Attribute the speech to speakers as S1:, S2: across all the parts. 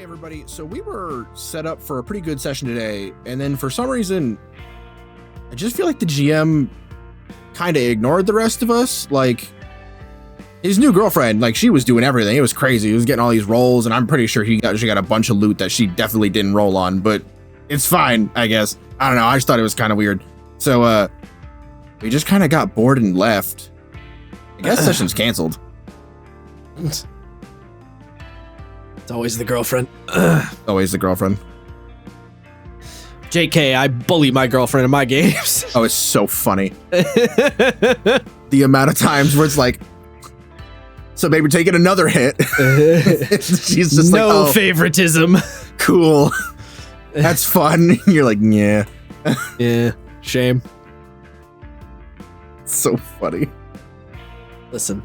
S1: Hey everybody, so we were set up for a pretty good session today, and then for some reason, I just feel like the GM kind of ignored the rest of us. Like, his new girlfriend, like, she was doing everything. It was crazy. He was getting all these rolls, and I'm pretty sure she got a bunch of loot that she definitely didn't roll on, but it's fine, I guess. I don't know, I just thought it was kind of weird. So, we just kind of got bored and left. I guess session's canceled.
S2: It's always the girlfriend.
S1: Always the girlfriend.
S2: JK, I bully my girlfriend in my games.
S1: Oh, it's so funny. The amount of times where it's like, so baby, taking another hit. She's just
S2: no
S1: like, oh,
S2: favoritism.
S1: cool. That's fun. You're like, yeah.
S2: Yeah, shame.
S1: It's so funny.
S2: Listen,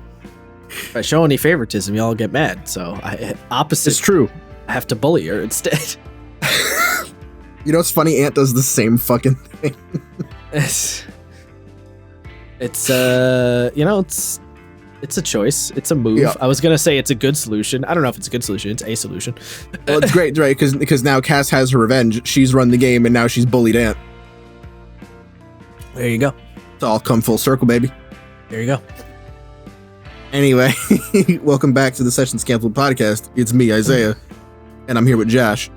S2: if I show any favoritism, y'all get mad. So opposite.
S1: It's true.
S2: I have to bully her instead.
S1: You know what's funny? Ant does the same fucking thing.
S2: It's a choice. It's a move.
S1: Yeah.
S2: I was gonna say it's a good solution. I don't know if it's a good solution. It's a solution.
S1: Well, it's great, right? Because now Cass has her revenge. She's run the game, and now she's bullied Ant.
S2: There you go.
S1: It's all come full circle, baby.
S2: There you go.
S1: Anyway, welcome back to the Sessions Canceled podcast. It's me, Isaiah, and I'm here with Josh.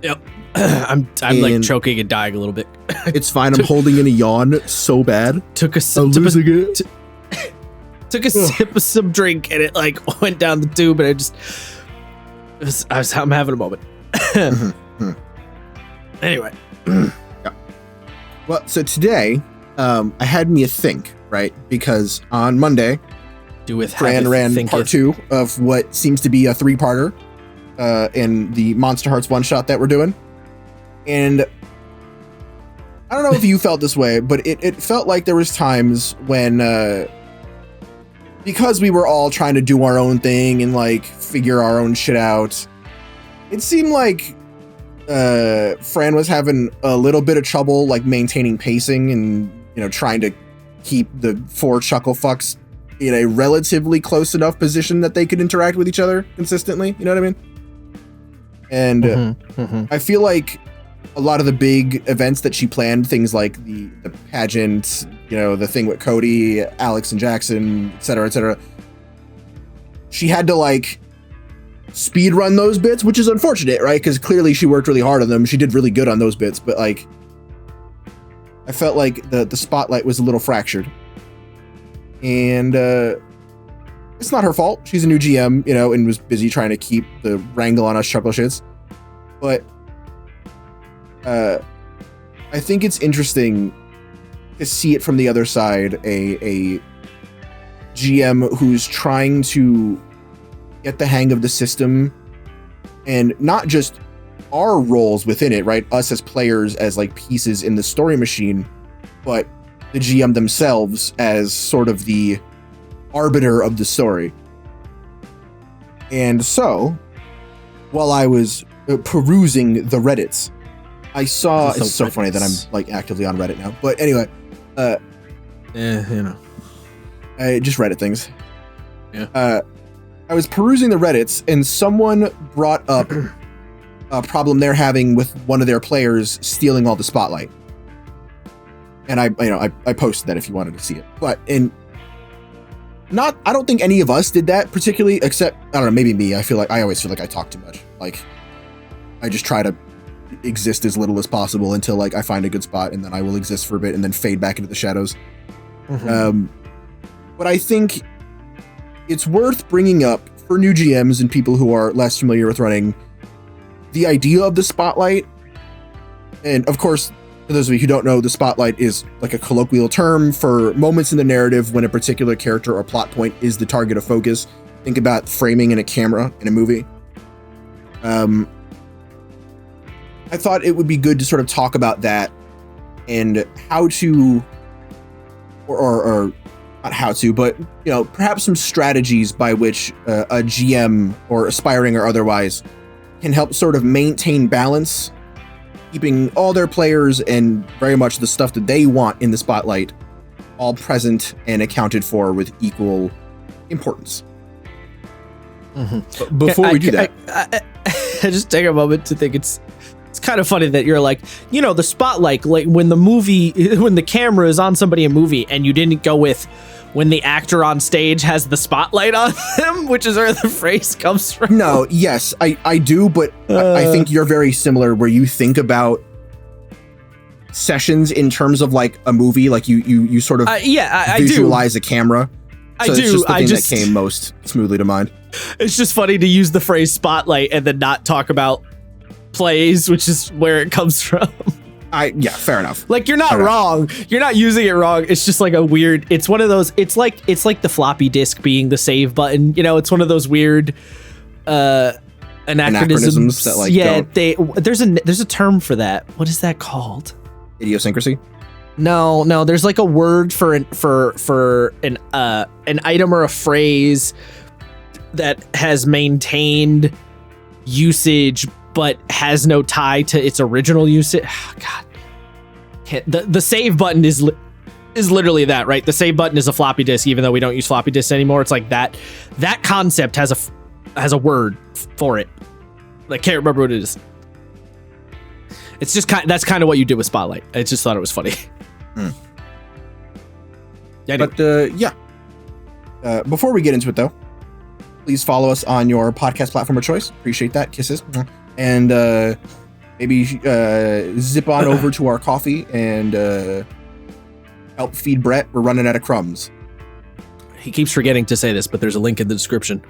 S2: Yep. I'm like choking and dying a little bit.
S1: It's fine. I'm holding in a yawn so bad.
S2: Took a sip of some drink and it like went down the tube and I'm having a moment. Anyway.
S1: Yeah. Well, so today, I had me a think, right? Because on Monday, Fran ran part 2 of what seems to be a 3-parter in the Monster Hearts one-shot that we're doing. And I don't know if you felt this way, but it felt like there was times when, because we were all trying to do our own thing and like figure our own shit out, it seemed like Fran was having a little bit of trouble like maintaining pacing and, you know, trying to keep the 4 chuckle fucks in a relatively close enough position that they could interact with each other consistently. You know what I mean? And I feel like a lot of the big events that she planned, things like the pageant, you know, the thing with Cody, Alex and Jackson, etc., she had to like speed run those bits, which is unfortunate, right? Because clearly she worked really hard on them. She did really good on those bits, but like I felt like the spotlight was a little fractured. And it's not her fault. She's a new GM, you know, and was busy trying to keep the wrangle on us chuckle shits. But I think it's interesting to see it from the other side, a GM who's trying to get the hang of the system and not just our roles within it, right? Us as players, as like pieces in the story machine, but the GM themselves as sort of the arbiter of the story. And so, while I was perusing the Reddits, I saw, it's so funny that I'm like actively on Reddit now, but anyway,
S2: you know,
S1: I just Reddit things.
S2: Yeah.
S1: I was perusing the Reddits and someone brought up a problem they're having with one of their players stealing all the spotlight. And I posted that if you wanted to see it. But I don't think any of us did that particularly, except, I don't know, maybe me. I always feel like I talk too much. Like, I just try to exist as little as possible until like I find a good spot, and then I will exist for a bit and then fade back into the shadows. But I think it's worth bringing up for new GMs and people who are less familiar with running the idea of the spotlight. And of course, for those of you who don't know, the spotlight is like a colloquial term for moments in the narrative when a particular character or plot point is the target of focus. Think about framing in a camera in a movie. I thought it would be good to sort of talk about that and how to, or not how to, but, you know, perhaps some strategies by which a GM or aspiring or otherwise can help sort of maintain balance, keeping all their players and very much the stuff that they want in the spotlight all present and accounted for with equal importance. Before we do that,
S2: just take a moment to think it's kind of funny that you're like, the spotlight, like when the camera is on somebody in a movie, and you didn't go with when the actor on stage has the spotlight on them, which is where the phrase comes from.
S1: No, yes, I do, but I think you're very similar, where you think about sessions in terms of like a movie, like you sort of
S2: I
S1: visualize a camera. So
S2: I do.
S1: It's just the thing
S2: that
S1: came most smoothly to mind.
S2: It's just funny to use the phrase spotlight and then not talk about plays, which is where it comes from.
S1: Fair enough.
S2: Like, you're not wrong. You're not using it wrong. It's just like a weird, it's one of those, it's like the floppy disk being the save button. It's one of those weird anachronisms
S1: that like
S2: there's a term for that. What is that called?
S1: Idiosyncrasy?
S2: No, there's like a word for an item or a phrase that has maintained usage but has no tie to its original usage. Oh, God, the save button is literally that, right? The save button is a floppy disk, even though we don't use floppy disks anymore. It's like that concept has a word for it. I can't remember what it is. It's just that's kind of what you did with Spotlight. I just thought it was funny.
S1: Anyway. But before we get into it, though, please follow us on your podcast platform of choice. Appreciate that. Kisses. And maybe zip on over to our coffee and help feed Brett. We're running out of crumbs.
S2: He keeps forgetting to say this, but there's a link in the description.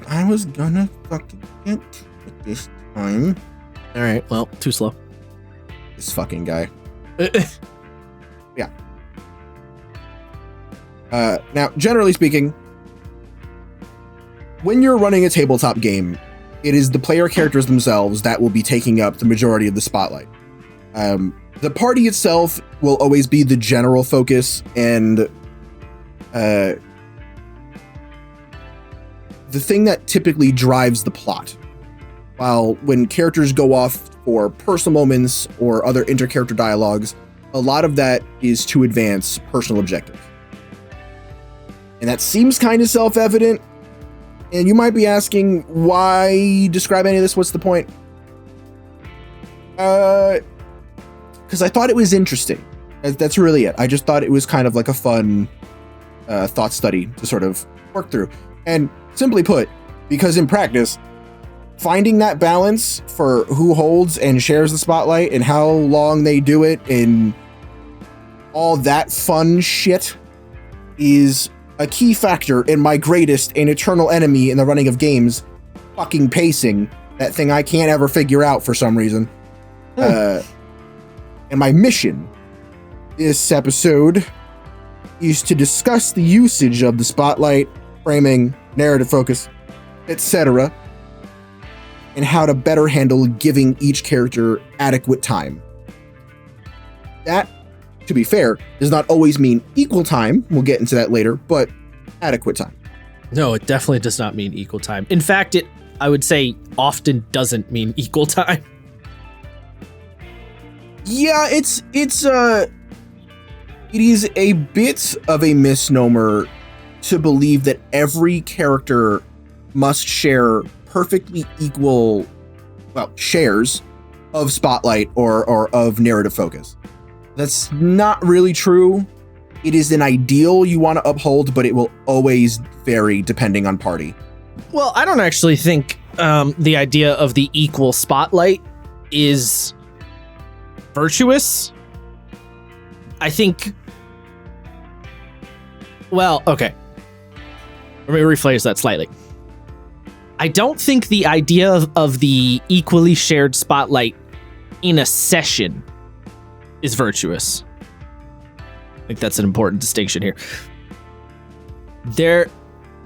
S1: I was gonna fucking get to it this time.
S2: All right. Well, too slow.
S1: This fucking guy. Yeah. Now, generally speaking, when you're running a tabletop game, it is the player characters themselves that will be taking up the majority of the spotlight. The party itself will always be the general focus, and the thing that typically drives the plot. While when characters go off for personal moments or other inter-character dialogues, a lot of that is to advance personal objectives. And that seems kind of self-evident. And you might be asking, why describe any of this? What's the point? Because I thought it was interesting. That's really it. I just thought it was kind of like a fun thought study to sort of work through. And simply put, because in practice, finding that balance for who holds and shares the spotlight and how long they do it and all that fun shit is a key factor in my greatest and eternal enemy in the running of games, fucking pacing. That thing I can't ever figure out for some reason. And my mission this episode is to discuss the usage of the spotlight, framing, narrative focus, etc., and how to better handle giving each character adequate time. That, to be fair, does not always mean equal time. We'll get into that later, but adequate time.
S2: No, it definitely does not mean equal time. In fact, I would say often doesn't mean equal time.
S1: Yeah, it is a bit of a misnomer to believe that every character must share perfectly equal, shares of spotlight or of narrative focus. That's not really true. It is an ideal you want to uphold, but it will always vary depending on party.
S2: Well, I don't actually think the idea of the equal spotlight is virtuous. I think... Well, okay. Let me rephrase that slightly. I don't think the idea of the equally shared spotlight in a session is virtuous. I think that's an important distinction here.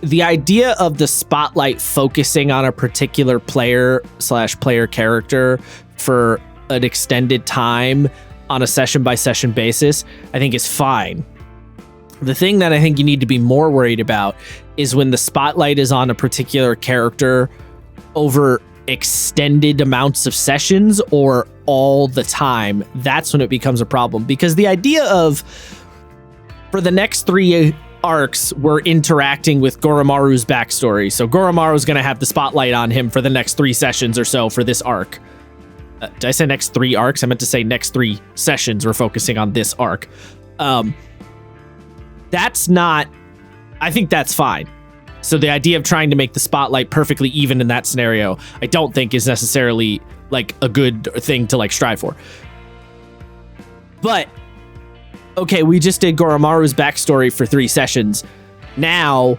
S2: The idea of the spotlight focusing on a particular player/player character for an extended time on a session-by-session basis, I think is fine. The thing that I think you need to be more worried about is when the spotlight is on a particular character over extended amounts of sessions or all the time. That's when it becomes a problem, because the idea of, for the next 3 arcs, we're interacting with Goromaru's backstory. So Goromaru's going to have the spotlight on him for the next 3 sessions or so for this arc. Did I say next 3 arcs? I meant to say next 3 sessions we're focusing on this arc. That's not... I think that's fine. So the idea of trying to make the spotlight perfectly even in that scenario, I don't think is necessarily like a good thing to like strive for. But, okay, we just did Goromaru's backstory for 3 sessions. Now,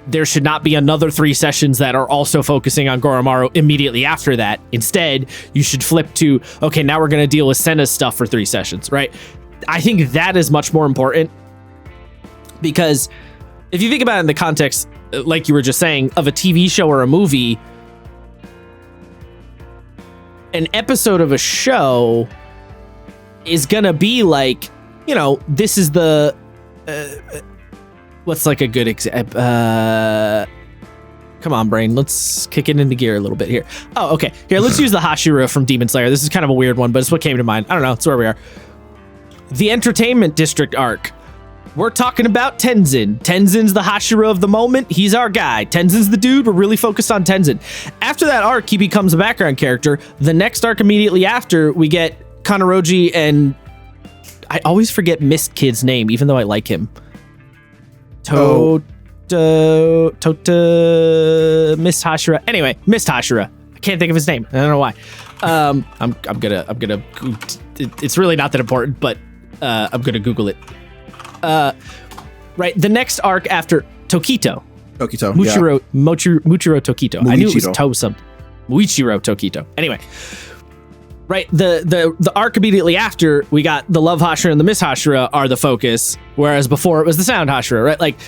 S2: there should not be another 3 sessions that are also focusing on Goromaru immediately after that. Instead, you should flip to, okay, now we're going to deal with Senna's stuff for 3 sessions, right? I think that is much more important because if you think about it in the context, like you were just saying, of a TV show or a movie, an episode of a show is going to be like, you know, this is the... what's like a good example? Come on, brain. Let's kick it into gear a little bit here. Oh, okay. Here, let's use the Hashira from Demon Slayer. This is kind of a weird one, but it's what came to mind. I don't know. It's where we are. The Entertainment District arc. We're talking about Tenzin. Tenzin's the Hashira of the moment. He's our guy. Tenzin's the dude. We're really focused on Tenzin. After that arc, he becomes a background character. The next arc immediately after, we get Kanoroji and... I always forget Mist Kid's name, even though I like him. Mist Hashira. Anyway, Mist Hashira. I can't think of his name. I don't know why. I'm gonna. It's really not that important, but I'm gonna Google it. Right, the next arc after Tokito. Muichiro Tokito. I knew it was Muichiro Tokito. Anyway. Right, the arc immediately after, we got the Love Hashira and the Miss Hashira are the focus, whereas before it was the Sound Hashira, right? Like,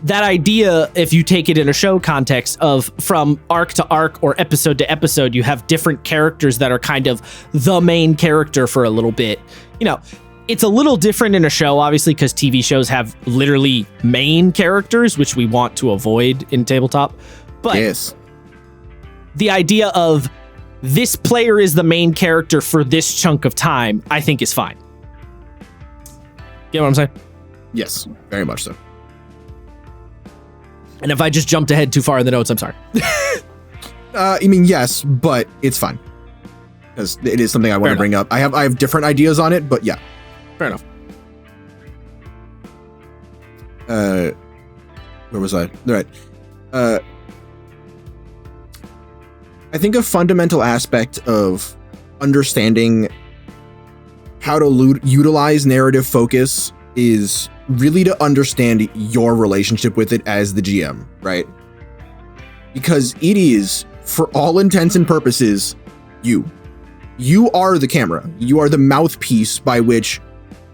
S2: that idea, if you take it in a show context of from arc to arc or episode to episode, you have different characters that are kind of the main character for a little bit. You know, it's a little different in a show, obviously, because TV shows have literally main characters, which we want to avoid in tabletop. But yes, the idea of this player is the main character for this chunk of time, I think is fine. Get what I'm saying?
S1: Yes, very much so.
S2: And if I just jumped ahead too far in the notes, I'm sorry.
S1: I mean, yes, but it's fine. Because it is something I want to bring up. I have different ideas on it, but yeah.
S2: Fair enough.
S1: Where was I? All right. I think a fundamental aspect of understanding how to utilize narrative focus is really to understand your relationship with it as the GM, right? Because it is, for all intents and purposes, you. You are the camera. You are the mouthpiece by which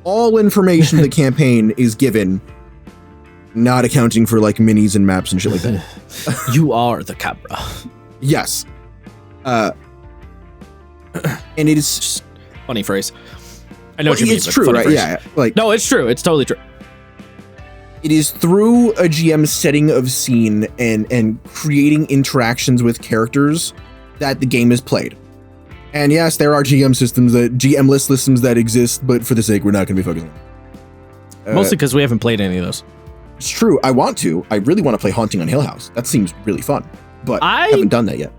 S1: all information in the campaign is given, not accounting for like minis and maps and shit like that.
S2: You are the camera.
S1: Yes. And it is
S2: just funny phrase. I know what you mean.
S1: It's true, right? Phrase. Yeah. Like,
S2: no, it's true. It's totally true.
S1: It is through a GM setting of scene and creating interactions with characters that the game is played. And yes, there are GM list systems that exist, but for the sake, we're not going to be focusing on.
S2: Mostly because we haven't played any of those.
S1: It's true. I want to. I really want to play Haunting on Hill House. That seems really fun, but I haven't done that yet.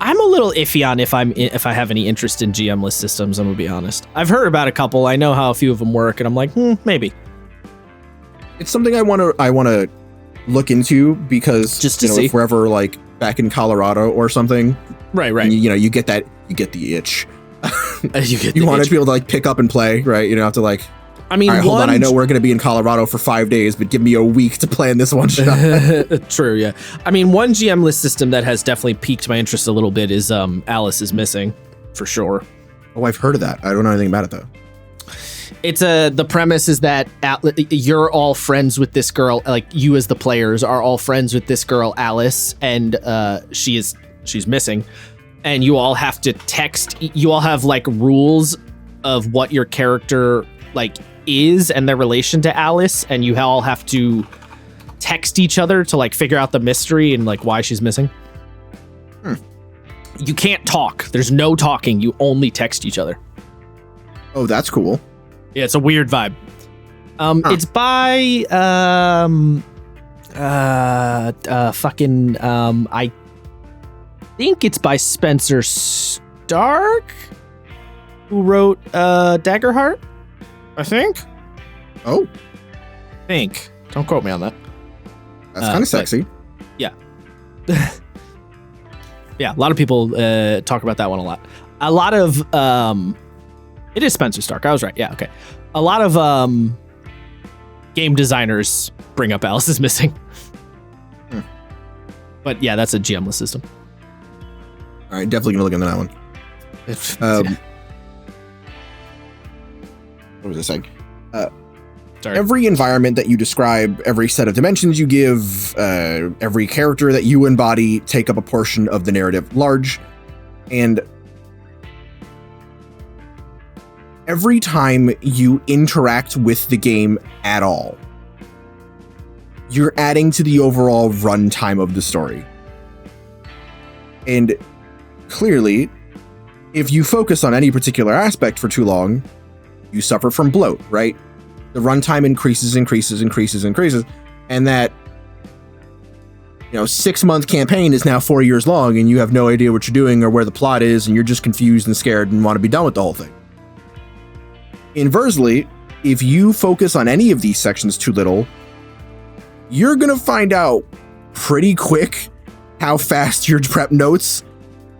S2: I'm a little iffy on if I have any interest in GM list systems. I'm gonna be honest. I've heard about a couple. I know how a few of them work, and I'm like, maybe.
S1: It's something I want to look into because
S2: just to
S1: see if we're ever like back in Colorado or something.
S2: Right.
S1: And, you get the itch. You want to be able to like pick up and play, right? You don't have to like.
S2: I mean,
S1: all right, hold on. I know we're going to be in Colorado for 5 days, but give me a week to plan this one shot.
S2: True, yeah. I mean, one GM list system that has definitely piqued my interest a little bit is Alice is Missing, for sure.
S1: Oh, I've heard of that. I don't know anything about it though.
S2: It's the premise is that you're all friends with this girl, like you as the players are all friends with this girl Alice, and she's missing, and you all have to text. You all have like rules of what your character like is and their relation to Alice, and you all have to text each other to like figure out the mystery and like why she's missing. You can't talk. There's no talking. You only text each other.
S1: Oh, that's cool.
S2: Yeah, it's a weird vibe. It's by I think it's by Spencer Stark, who wrote Daggerheart. I think.
S1: Oh,
S2: Don't quote me on that.
S1: that's kind of sexy.
S2: Yeah. Yeah, a lot of people talk about that one a lot. A lot of it is Spencer Stark. I was right. Yeah, okay. A lot of game designers bring up Alice is Missing. But yeah, that's a GM-less system.
S1: All right, definitely gonna look into that one. What was I saying?
S2: Sorry.
S1: Every environment that you describe, every set of dimensions you give, every character that you embody take up a portion of the narrative large. And every time you interact with the game at all, you're adding to the overall runtime of the story. And clearly, if you focus on any particular aspect for too long, you suffer from bloat, right? The runtime increases, and that 6-month campaign is now 4 years long, and you have no idea what you're doing or where the plot is, and you're just confused and scared and want to be done with the whole thing. Inversely, if you focus on any of these sections too little, you're gonna find out pretty quick how fast your prep notes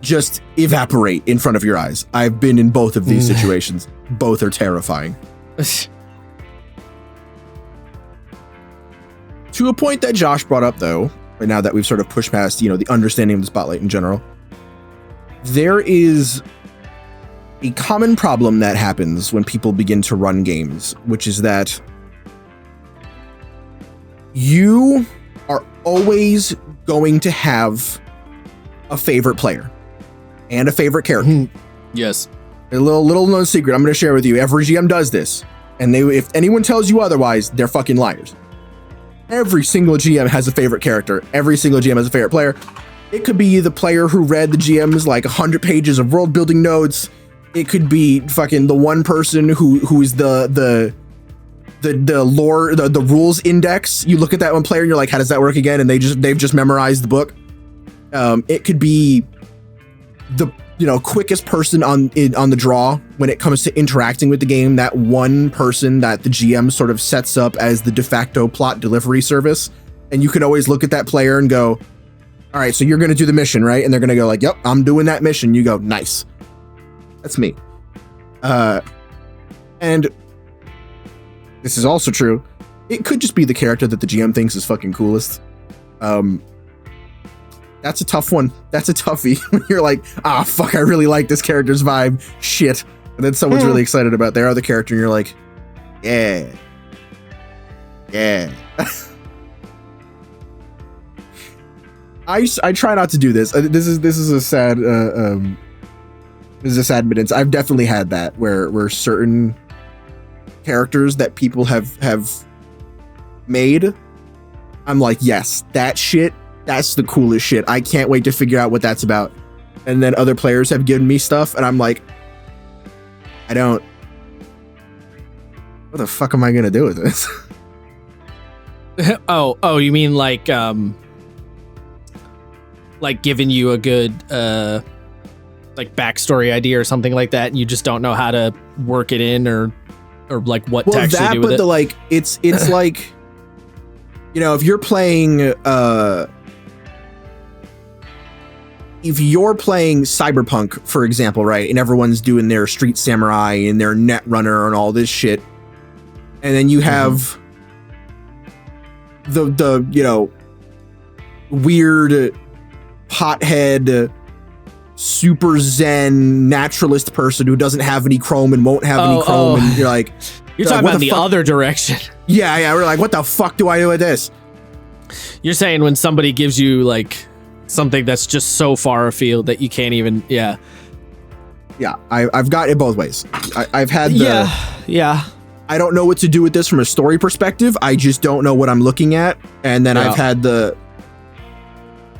S1: just evaporate in front of your eyes. I've been in both of these situations. Both are terrifying. To a point that Josh brought up, though, right now that we've sort of pushed past, the understanding of the Spotlight in general, there is a common problem that happens when people begin to run games, which is that you are always going to have a favorite player and a favorite character.
S2: Yes.
S1: A little known secret I'm going to share with you. Every GM does this, and if anyone tells you otherwise, they're fucking liars. Every single GM has a favorite character. Every single GM has a favorite player. It could be the player who read the GM's 100 pages of world building notes. It could be fucking the one person who's the lore, the rules index. You look at that one player and you're like, how does that work again? And they've just memorized the book. It could be the quickest person on the draw when it comes to interacting with the game. That one person that the GM sort of sets up as the de facto plot delivery service, and you can always look at that player and go, all right, so you're going to do the mission, right? And they're going to go like, yep, I'm doing that mission. You go, nice. That's me. And this is also true. It could just be the character that the GM thinks is fucking coolest. That's a tough one. That's a toughie. You're like, fuck, I really like this character's vibe. Shit. And then someone's really excited about their other character, and you're like, yeah. I try not to do this. This is a sad admittance. I've definitely had that where certain characters that people have made, I'm like, yes, that shit, that's the coolest shit. I can't wait to figure out what that's about. And then other players have given me stuff, and I'm like, what the fuck am I gonna do with this?
S2: Oh, you mean like giving you a good backstory idea or something like that, and you just don't know how to work it in or like what to actually do with it.
S1: It's like, if you're playing Cyberpunk, for example, right, and everyone's doing their Street Samurai and their Netrunner and all this shit, and then you have the weird pothead super zen naturalist person who doesn't have any chrome and won't have any chrome, and you're like,
S2: you're talking about the other direction.
S1: Yeah, we're like, what the fuck do I do with this?
S2: You're saying when somebody gives you something that's just so far afield that you can't even, yeah,
S1: I've got it both ways. I've had I don't know what to do with this from a story perspective. I just don't know what I'm looking at. And then I've had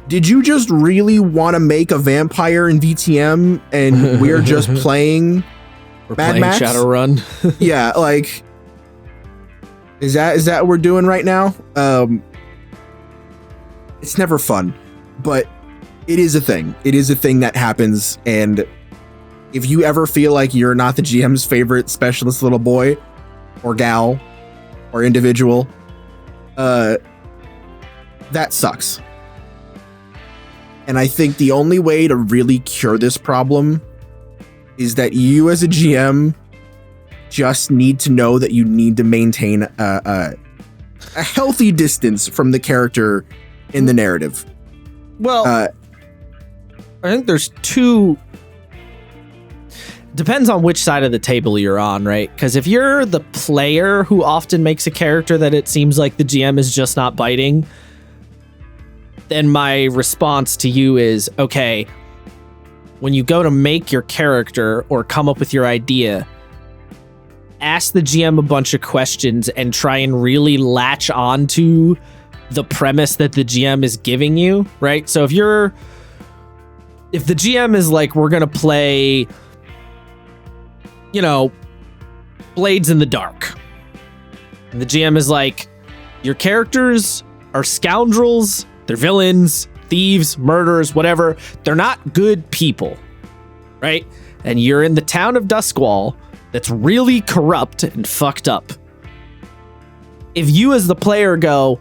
S1: did you just really want to make a vampire in VTM and we're just playing Mad Max?
S2: Shadowrun.
S1: Yeah, Is that what we're doing right now? It's never fun, but it is a thing. It is a thing that happens, and if you ever feel like you're not the GM's favorite specialist little boy or gal or individual, that sucks. And I think the only way to really cure this problem is that you as a GM just need to know that you need to maintain a healthy distance from the character in the narrative.
S2: Well, I think there's two. Depends on which side of the table you're on, right? Because if you're the player who often makes a character that it seems like the GM is just not biting, then my response to you is, okay, when you go to make your character or come up with your idea, ask the GM a bunch of questions and try and really latch on to the premise that the GM is giving you, right? So if the GM is like, we're going to play, Blades in the Dark. And the GM is like, your characters are scoundrels, they're villains, thieves, murderers, whatever. They're not good people, right? And you're in the town of Duskwall that's really corrupt and fucked up. If you as the player go,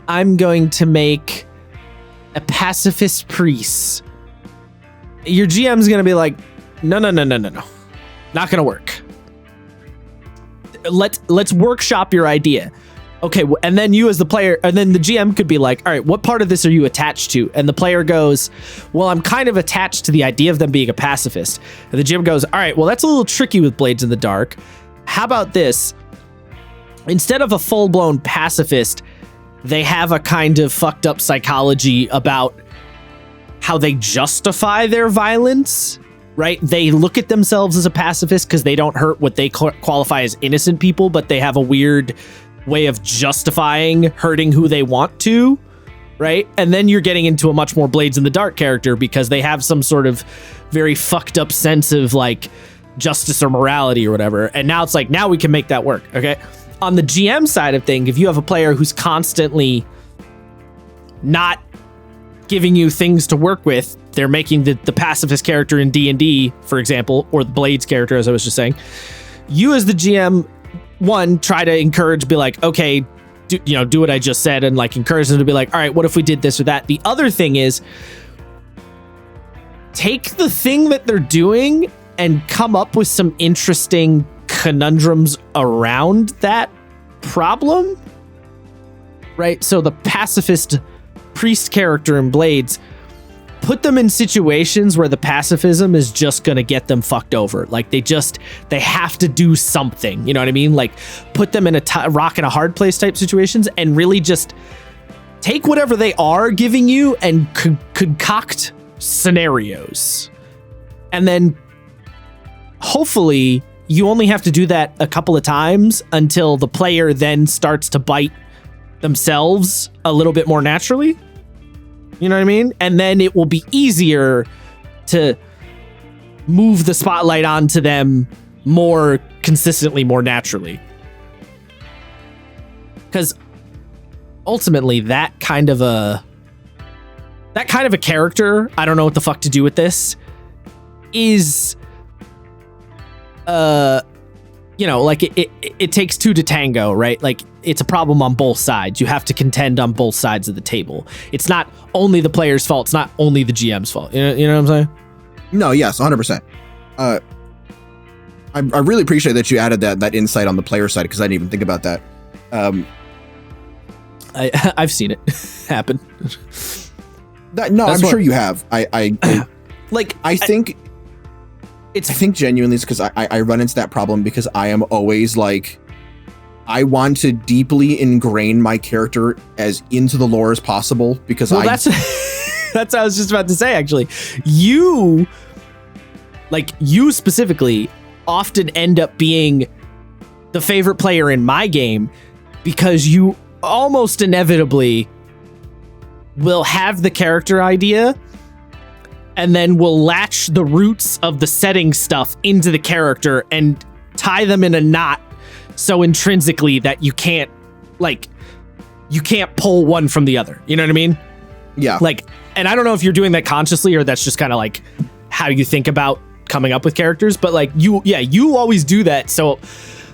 S2: I'm going to make a pacifist priest, your GM's going to be like, no. Not going to work. Let's workshop your idea. Okay, and then you as the player, and then the GM could be like, all right, what part of this are you attached to? And the player goes, well, I'm kind of attached to the idea of them being a pacifist. And the GM goes, all right, well, that's a little tricky with Blades in the Dark. How about this? Instead of a full-blown pacifist, they have a kind of fucked up psychology about how they justify their violence, right? They look at themselves as a pacifist because they don't hurt what they qualify as innocent people, but they have a weird way of justifying hurting who they want to, right? And then you're getting into a much more Blades in the Dark character because they have some sort of very fucked up sense of like justice or morality or whatever. And now it's like, now we can make that work, okay? On the GM side of things, if you have a player who's constantly not giving you things to work with, they're making the pacifist character in D&D, for example, or the Blades character, as I was just saying, you as the GM, one, try to encourage, be like, okay, do what I just said, and like encourage them to be like, all right, what if we did this or that? The other thing is, take the thing that they're doing and come up with some interesting conundrums around that problem, right? So the pacifist priest character in Blades, put them in situations where the pacifism is just gonna get them fucked over. Like they have to do something, you know what I mean? Like put them in a rock and a hard place type situations and really just take whatever they are giving you and concoct scenarios. And then hopefully you only have to do that a couple of times until the player then starts to bite themselves a little bit more naturally. You know what I mean? And then it will be easier to move the spotlight onto them more consistently, more naturally. Because ultimately that kind of a character, I don't know what the fuck to do with this, is like it takes two to tango, right? Like it's a problem on both sides. You have to contend on both sides of the table. It's not only the player's fault. It's not only the GM's fault. You know what I'm saying?
S1: No, yes, 100%. I really appreciate that you added that insight on the player side because I didn't even think about that.
S2: I've seen it happen.
S1: I'm sure you have. I think genuinely it's because I run into that problem because I am always like, I want to deeply ingrain my character as into the lore as possible because that's what I was just about to say, actually. You specifically often end up being the favorite player in my game because you almost inevitably will have the character idea and then will latch the roots of the setting stuff into the character and tie them in a knot
S2: so intrinsically that you can't pull one from the other. You know what I mean?
S1: Yeah.
S2: Like, and I don't know if you're doing that consciously or that's just kind of like how you think about coming up with characters, but like you always do that. So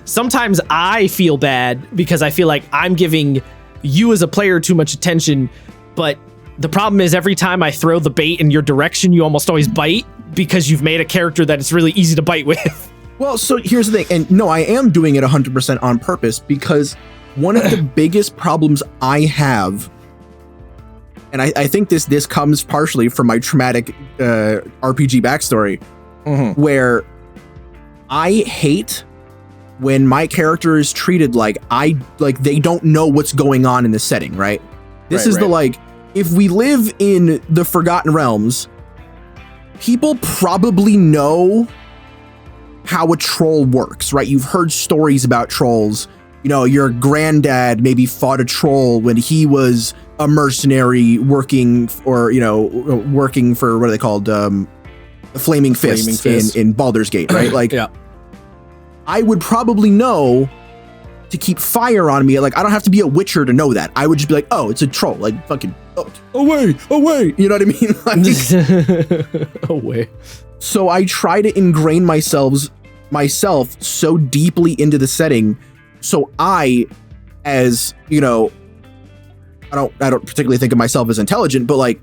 S2: sometimes I feel bad because I feel like I'm giving you as a player too much attention, but the problem is every time I throw the bait in your direction, you almost always bite because you've made a character that it's really easy to bite with.
S1: Well, so here's the thing, and no, I am doing it 100% on purpose because one of the biggest problems I have, and I think this comes partially from my traumatic RPG backstory, where I hate when my character is treated like they don't know what's going on in the setting, right? This is the like, if we live in the Forgotten Realms, people probably know how a troll works, right? You've heard stories about trolls. You know, your granddad maybe fought a troll when he was a mercenary working for, what are they called? The Flaming Fists in Baldur's Gate, right? Like,
S2: yeah. I
S1: would probably know to keep fire on me. Like, I don't have to be a Witcher to know that. I would just be like, oh, it's a troll. Like, fucking, away. You know what I mean? Like,
S2: away.
S1: So I try to ingrain myself so deeply into the setting. So I, as, I don't particularly think of myself as intelligent, but like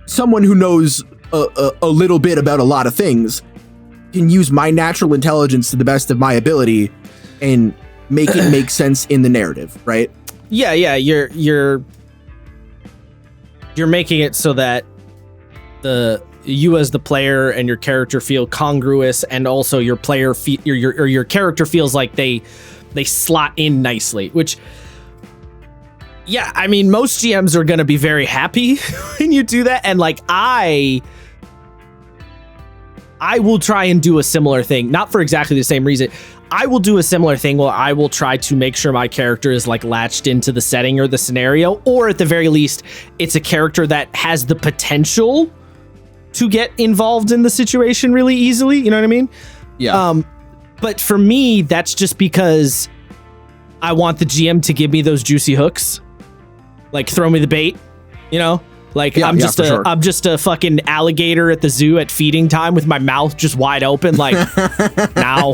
S1: someone who knows a little bit about a lot of things can use my natural intelligence to the best of my ability and make it make sense in the narrative, right?
S2: Yeah, you're making it so that you as the player and your character feel congruous, and also your player your character feels like they slot in nicely, which, yeah, I mean, most GMs are going to be very happy when you do that. And like, I will try and do a similar thing, not for exactly the same reason. I will do a similar thing where I will try to make sure my character is like latched into the setting or the scenario, or at the very least, it's a character that has the potential to get involved in the situation really easily. You know what I mean?
S1: Yeah.
S2: But for me, that's just because I want the GM to give me those juicy hooks, like throw me the bait, Like,
S1: yeah,
S2: I'm just a fucking alligator at the zoo at feeding time with my mouth just wide open, like, now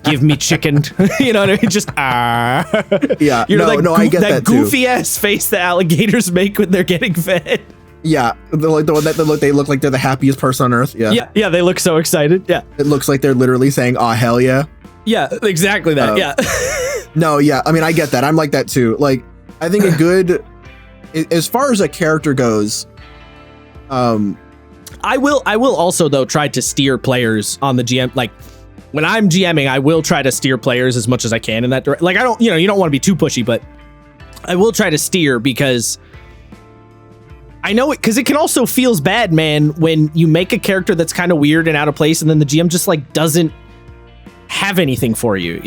S2: give me chicken. You know what I mean? Just
S1: yeah.
S2: I get
S1: that
S2: goofy ass face the alligators make when they're getting fed.
S1: Yeah, like the one that they look like they're the happiest person on earth.
S2: Yeah, they look so excited. Yeah,
S1: it looks like they're literally saying, "Aw, hell yeah."
S2: Yeah, exactly that. Yeah.
S1: No, yeah. I mean, I get that. I'm like that too. Like, I think a good, as far as a character goes,
S2: I will also though try to steer players on the GM. Like, when I'm GMing, I will try to steer players as much as I can in that direction. Like, I don't, you don't want to be too pushy, but I will try to steer because I know it, because it can also feels bad, man, when you make a character that's kind of weird and out of place, and then the GM just like doesn't have anything for you,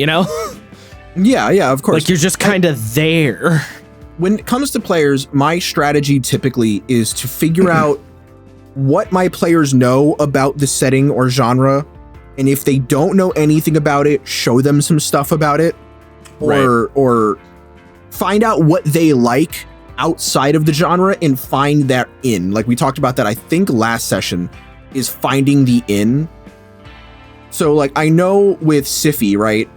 S1: Yeah, of course.
S2: Like, you're just kind of there.
S1: When it comes to players, my strategy typically is to figure out what my players know about the setting or genre, and if they don't know anything about it, show them some stuff about it, or find out what they like outside of the genre and find that in. Like, we talked about that, I think, last session, is finding the in. So, like, I know with Sify, right?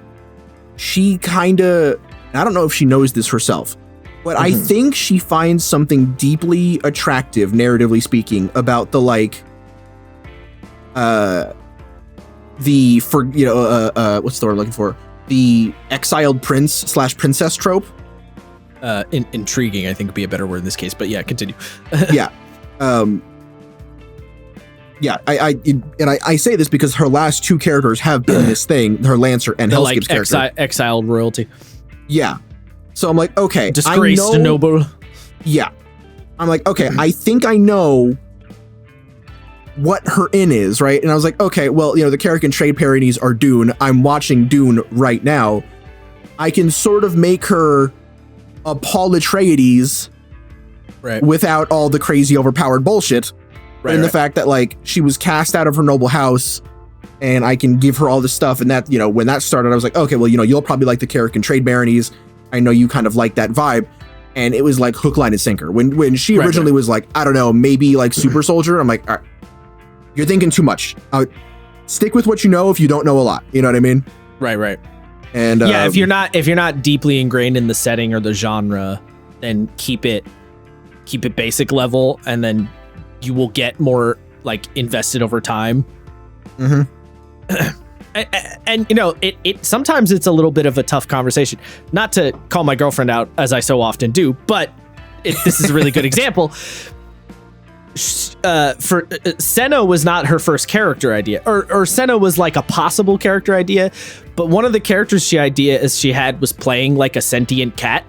S1: She kind of, I don't know if she knows this herself, but I think she finds something deeply attractive, narratively speaking, about the, like, what's the word I'm looking for? The exiled prince / princess trope.
S2: Intriguing, I think, would be a better word in this case, but yeah, continue.
S1: Yeah. Yeah, I say this because her last two characters have been this thing, her Lancer and Hellskip's character.
S2: Exiled royalty.
S1: Yeah. So I'm like, okay.
S2: Disgraced noble.
S1: Yeah. I'm like, okay, I think I know what her in is, right? And I was like, okay, well, the character and trade parodies are Dune. I'm watching Dune right now. I can sort of make her a Paul Atreides without all the crazy overpowered bullshit. And the fact that, like, she was cast out of her noble house and I can give her all this stuff. And that, you know, when that started, I was like, okay, well, you know, you'll probably like the character in Trade Baronies. I know you kind of like that vibe. And it was like hook, line, and sinker. When she originally was like, I don't know, maybe like Super Soldier, I'm like, all right, you're thinking too much. Stick with what you know if you don't know a lot. You know what I mean?
S2: Right.
S1: And
S2: yeah, if you're not deeply ingrained in the setting or the genre, then keep it basic level, and then you will get more like invested over time. And you know, it sometimes it's a little bit of a tough conversation. Not to call my girlfriend out, as I so often do, but this is a really good example. For Senna was not her first character idea, or Senna was like a possible character idea, but one of the characters she had was playing like a sentient cat,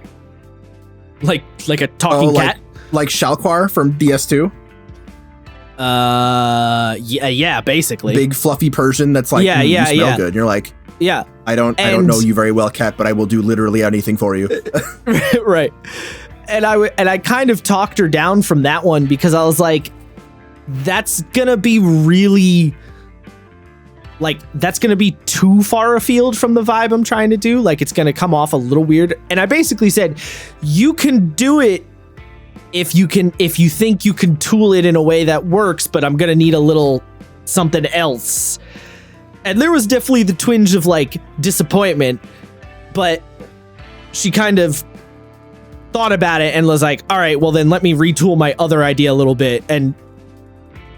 S2: like a talking cat,
S1: like Shalquar from DS2.
S2: Yeah, basically.
S1: Big fluffy Persian that's like, you smell good. And you're like,
S2: yeah,
S1: I don't know you very well, cat, but I will do literally anything for you.
S2: Right. And I kind of talked her down from that one because I was like, that's gonna be really, like, that's gonna be too far afield from the vibe I'm trying to do. Like, it's gonna come off a little weird. And I basically said, you can do it if you think you can tool it in a way that works, but I'm gonna need a little something else. And there was definitely the twinge of like disappointment, but she kind of thought about it and was like, all right, well then let me retool my other idea a little bit, and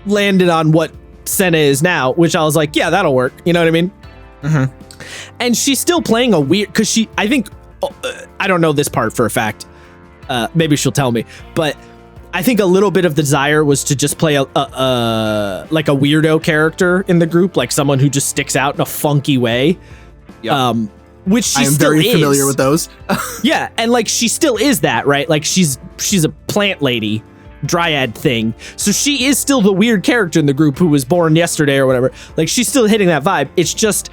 S2: landed on what Senna is now, which I was like, yeah, that'll work. You know what I mean? And she's still playing a weird, because I think, I don't know this part for a fact. Maybe she'll tell me, but I think a little bit of the desire was to just play like a weirdo character in the group, like someone who just sticks out in a funky way. Yep. Which she still is. I am very familiar
S1: with those.
S2: Yeah, and like she still is that, right? Like she's a plant lady, dryad thing. So she is still the weird character in the group who was born yesterday or whatever. Like she's still hitting that vibe. It's just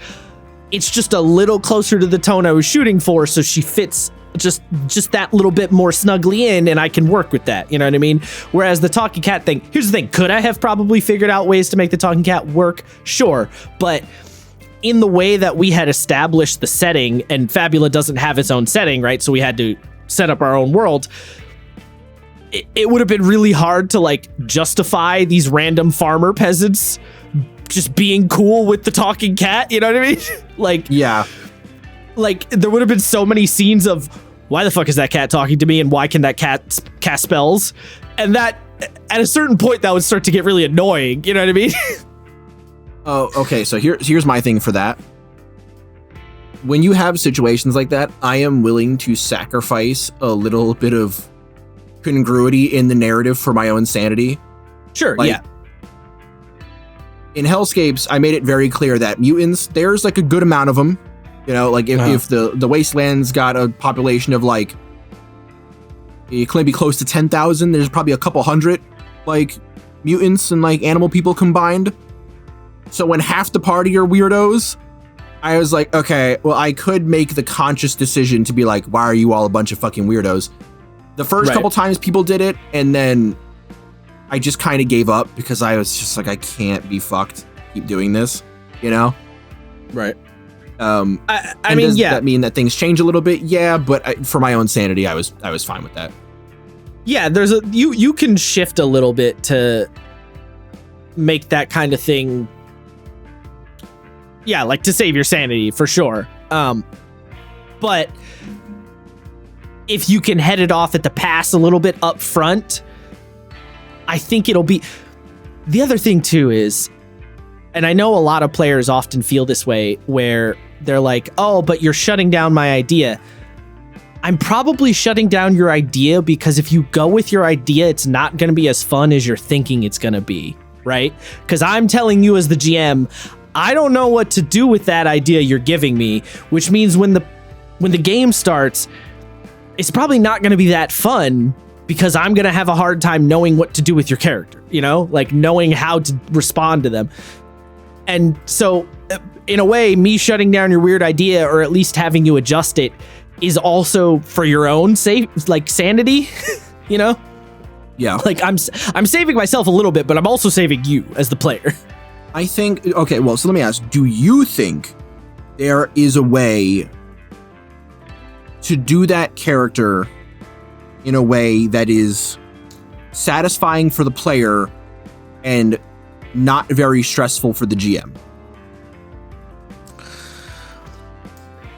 S2: a little closer to the tone I was shooting for, so she fits just that little bit more snugly in, and I can work with that. You know what I mean? Whereas the talking cat thing, here's the thing: could I have probably figured out ways to make the talking cat work? Sure, but in the way that we had established the setting, and Fabula doesn't have its own setting, right? So we had to set up our own world. It would have been really hard to like justify these random farmer peasants just being cool with the talking cat. You know what I mean? Like,
S1: yeah,
S2: like there would have been so many scenes of why the fuck is that cat talking to me, and why can that cat cast spells? And that at a certain point that would start to get really annoying. You know what I mean?
S1: Oh, okay. So here's my thing for that. When you have situations like that, I am willing to sacrifice a little bit of congruity in the narrative for my own sanity.
S2: Sure,
S1: like,
S2: yeah.
S1: In Hellscapes, I made it very clear that mutants, there's like a good amount of them. You know, like if the Wasteland's got a population of like, it could be close to 10,000, there's probably a couple hundred like mutants and like animal people combined. So when half the party are weirdos, I was like, okay, well, I could make the conscious decision to be like, why are you all a bunch of fucking weirdos? The first couple times people did it, and then I just kind of gave up because I was just like, I can't be fucked. Keep doing this, you know?
S2: Right.
S1: I mean, does that mean that things change a little bit? Yeah, but for my own sanity, I was fine with that.
S2: Yeah, there's you can shift a little bit to make that kind of thing. Yeah, like to save your sanity for sure. But if you can head it off at the pass a little bit up front, I think it'll be. The other thing too is, and I know a lot of players often feel this way, where they're like, oh, but you're shutting down my idea. I'm probably shutting down your idea because if you go with your idea, it's not going to be as fun as you're thinking it's going to be, right? Because I'm telling you as the GM, I don't know what to do with that idea you're giving me, which means when the game starts, it's probably not going to be that fun because I'm going to have a hard time knowing what to do with your character, you know, like knowing how to respond to them. And so in a way, me shutting down your weird idea, or at least having you adjust it, is also for your own sanity, you know?
S1: Yeah.
S2: Like I'm saving myself a little bit, but I'm also saving you as the player.
S1: I think, okay, well, so let me ask, do you think there is a way to do that character in a way that is satisfying for the player and not very stressful for the GM?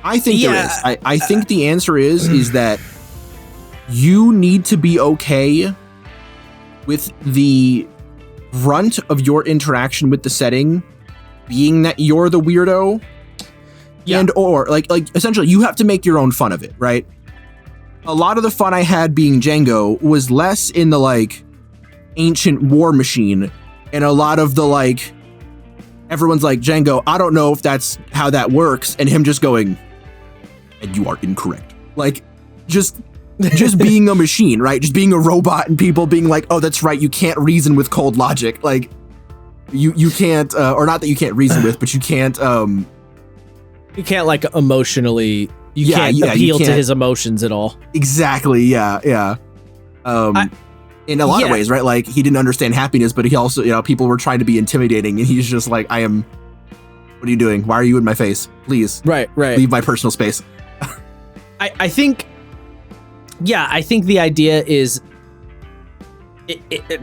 S1: I think there is. I think the answer is that you need to be okay with the brunt of your interaction with the setting being that you're the weirdo. Yeah. And or like essentially you have to make your own fun of it, right? A lot of the fun I had being Django was less in the like ancient war machine and a lot of the like everyone's like, Django, I don't know if that's how that works, and him just going, and you are incorrect. Like just being a machine, right? Just being a robot and people being like, oh, that's right, you can't reason with cold logic. Like you can't or not that you can't reason with, but you can't like emotionally can't appeal to his emotions at all. Exactly. Yeah. In a lot of ways, right? Like he didn't understand happiness, but he also, people were trying to be intimidating, and he's just like, what are you doing? Why are you in my face? Please. Right. Leave my personal space.
S2: I think the idea is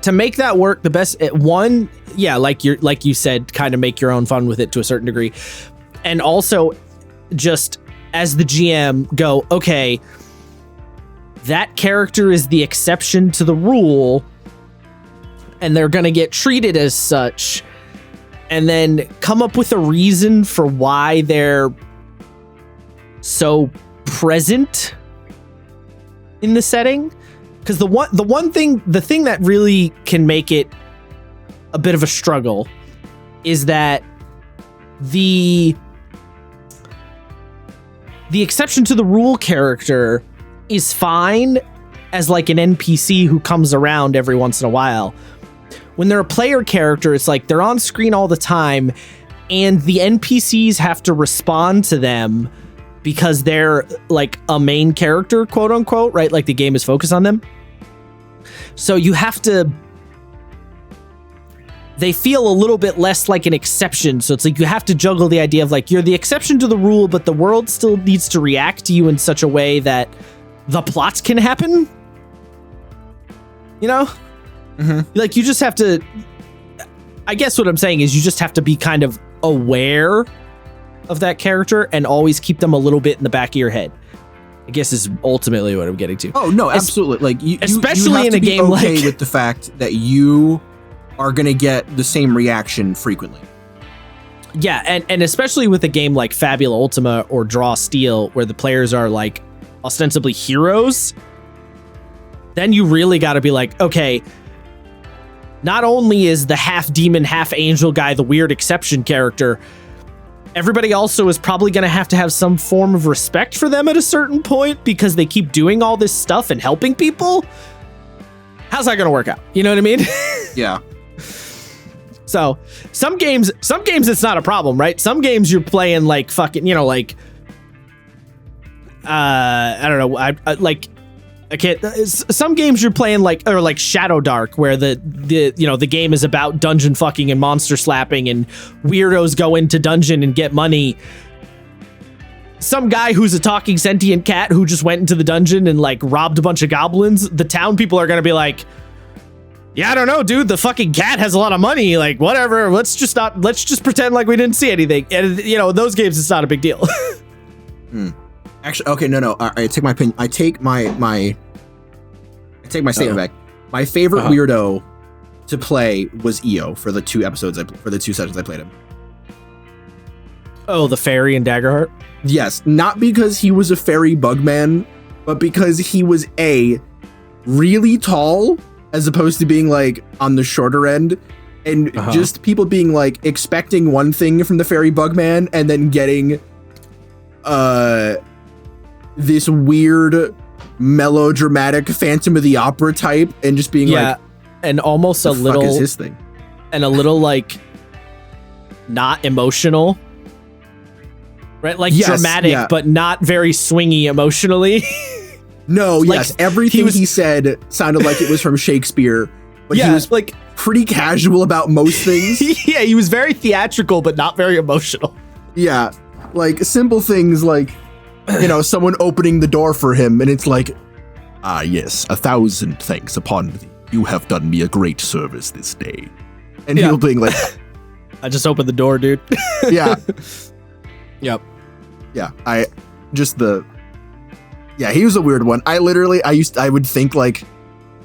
S2: to make that work the best. Like you said, kind of make your own fun with it to a certain degree. And also, just as the GM, go, okay, that character is the exception to the rule, and they're going to get treated as such, and then come up with a reason for why they're so present in the setting. Because the thing that really can make it a bit of a struggle is that the exception to the rule character is fine as like an NPC who comes around every once in a while. When they're a player character, it's like they're on screen all the time, and the NPCs have to respond to them because they're like a main character, quote unquote, right? Like the game is focused on them. So you have to... They feel a little bit less like an exception. So it's like you have to juggle the idea of like you're the exception to the rule, but the world still needs to react to you in such a way that the plots can happen. Mm-hmm. Like you just have to... I guess what I'm saying is you just have to be kind of aware of that character and always keep them a little bit in the back of your head, I guess is ultimately what I'm getting to.
S1: Oh, no, absolutely. Like
S2: especially in a game like...
S1: okay with the fact that you are going to get the same reaction frequently.
S2: Yeah, and especially with a game like Fabula Ultima or Draw Steel, where the players are like ostensibly heroes, then you really got to be like, okay, not only is the half demon, half angel guy the weird exception character, everybody also is probably going to have some form of respect for them at a certain point because they keep doing all this stuff and helping people. How's that going to work out? You know what I mean?
S1: Yeah.
S2: So some games it's not a problem, right? Some games you're playing like fucking, like, I don't know. I like, I can't, some games you're playing like, or like Shadow Dark, where the game is about dungeon fucking and monster slapping and weirdos go into dungeon and get money. Some guy who's a talking sentient cat who just went into the dungeon and like robbed a bunch of goblins. The town people are going to be like, yeah, I don't know, dude. The fucking cat has a lot of money. Like, whatever. Let's just pretend like we didn't see anything. And those games, it's not a big deal.
S1: Actually, okay, no. I take my opinion. I take my statement back. My favorite weirdo to play was EO for the 2 sessions I played him.
S2: Oh, the fairy in Daggerheart?
S1: Yes, not because he was a fairy bugman, but because he was really tall, as opposed to being like on the shorter end, and just people being like expecting one thing from the fairy bugman and then getting this weird melodramatic Phantom of the Opera type and just being like,
S2: and almost a little
S1: is his thing,
S2: and a little like not emotional, right? Like dramatic, but not very swingy emotionally.
S1: No, like, yes, everything he said sounded like it was from Shakespeare, but he was like pretty casual about most things.
S2: Yeah, he was very theatrical, but not very emotional.
S1: Yeah, like simple things like, someone opening the door for him, and it's like, ah, yes, 1,000 thanks upon thee. You have done me a great service this day. And he'll being like,
S2: I just opened the door, dude.
S1: yeah.
S2: Yep.
S1: Yeah, he was a weird one. I would think like,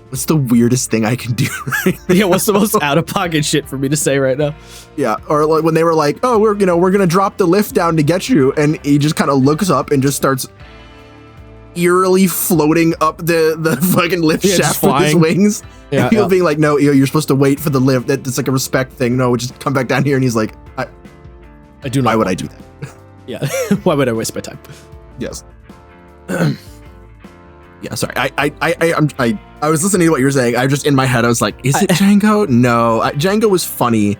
S1: what's the weirdest thing I can do right now?
S2: Yeah, what's the most out-of-pocket shit for me to say right now?
S1: Yeah, or like when they were like, oh, we're gonna drop the lift down to get you, and he just kind of looks up and just starts eerily floating up the fucking lift shaft with his wings. Yeah, and he'll being like, no, you're supposed to wait for the lift. It's like a respect thing. No, just come back down here. And he's like, I
S2: do not.
S1: Why would I do that?
S2: Yeah, why would I waste my time?
S1: Yes. Yeah, sorry. I was listening to what you were saying. I just in my head, I was like, is it Django? No, Django was funny,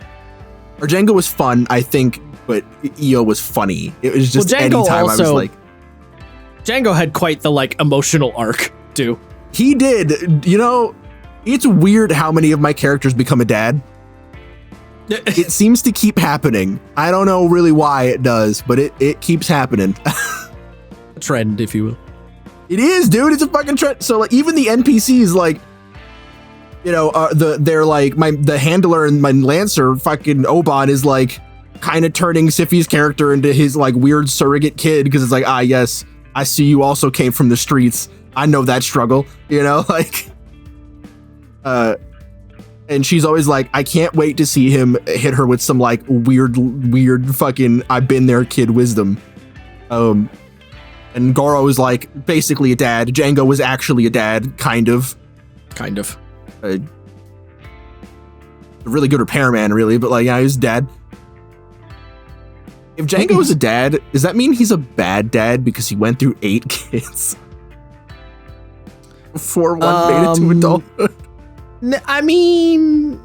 S1: or Django was fun, I think, but EO was funny. It was just anytime I was like,
S2: Django had quite the like emotional arc too.
S1: He did. It's weird how many of my characters become a dad. It seems to keep happening. I don't know really why it does, but it keeps happening.
S2: A trend, if you will.
S1: It is, dude. It's a fucking trend. So like, even the NPCs, like, they're like the handler and my lancer, fucking Oban, is like kind of turning Siffy's character into his like weird surrogate kid, because it's like, ah, yes, I see you also came from the streets. I know that struggle, like. And she's always like, I can't wait to see him hit her with some like weird fucking I've been there kid wisdom. And Goro was like basically a dad. Django was actually a dad, kind of. A really good repairman, really, but like, yeah, he's dad. If Django is a dad, does that mean he's a bad dad because he went through 8 kids before one made it to adulthood?
S2: I mean,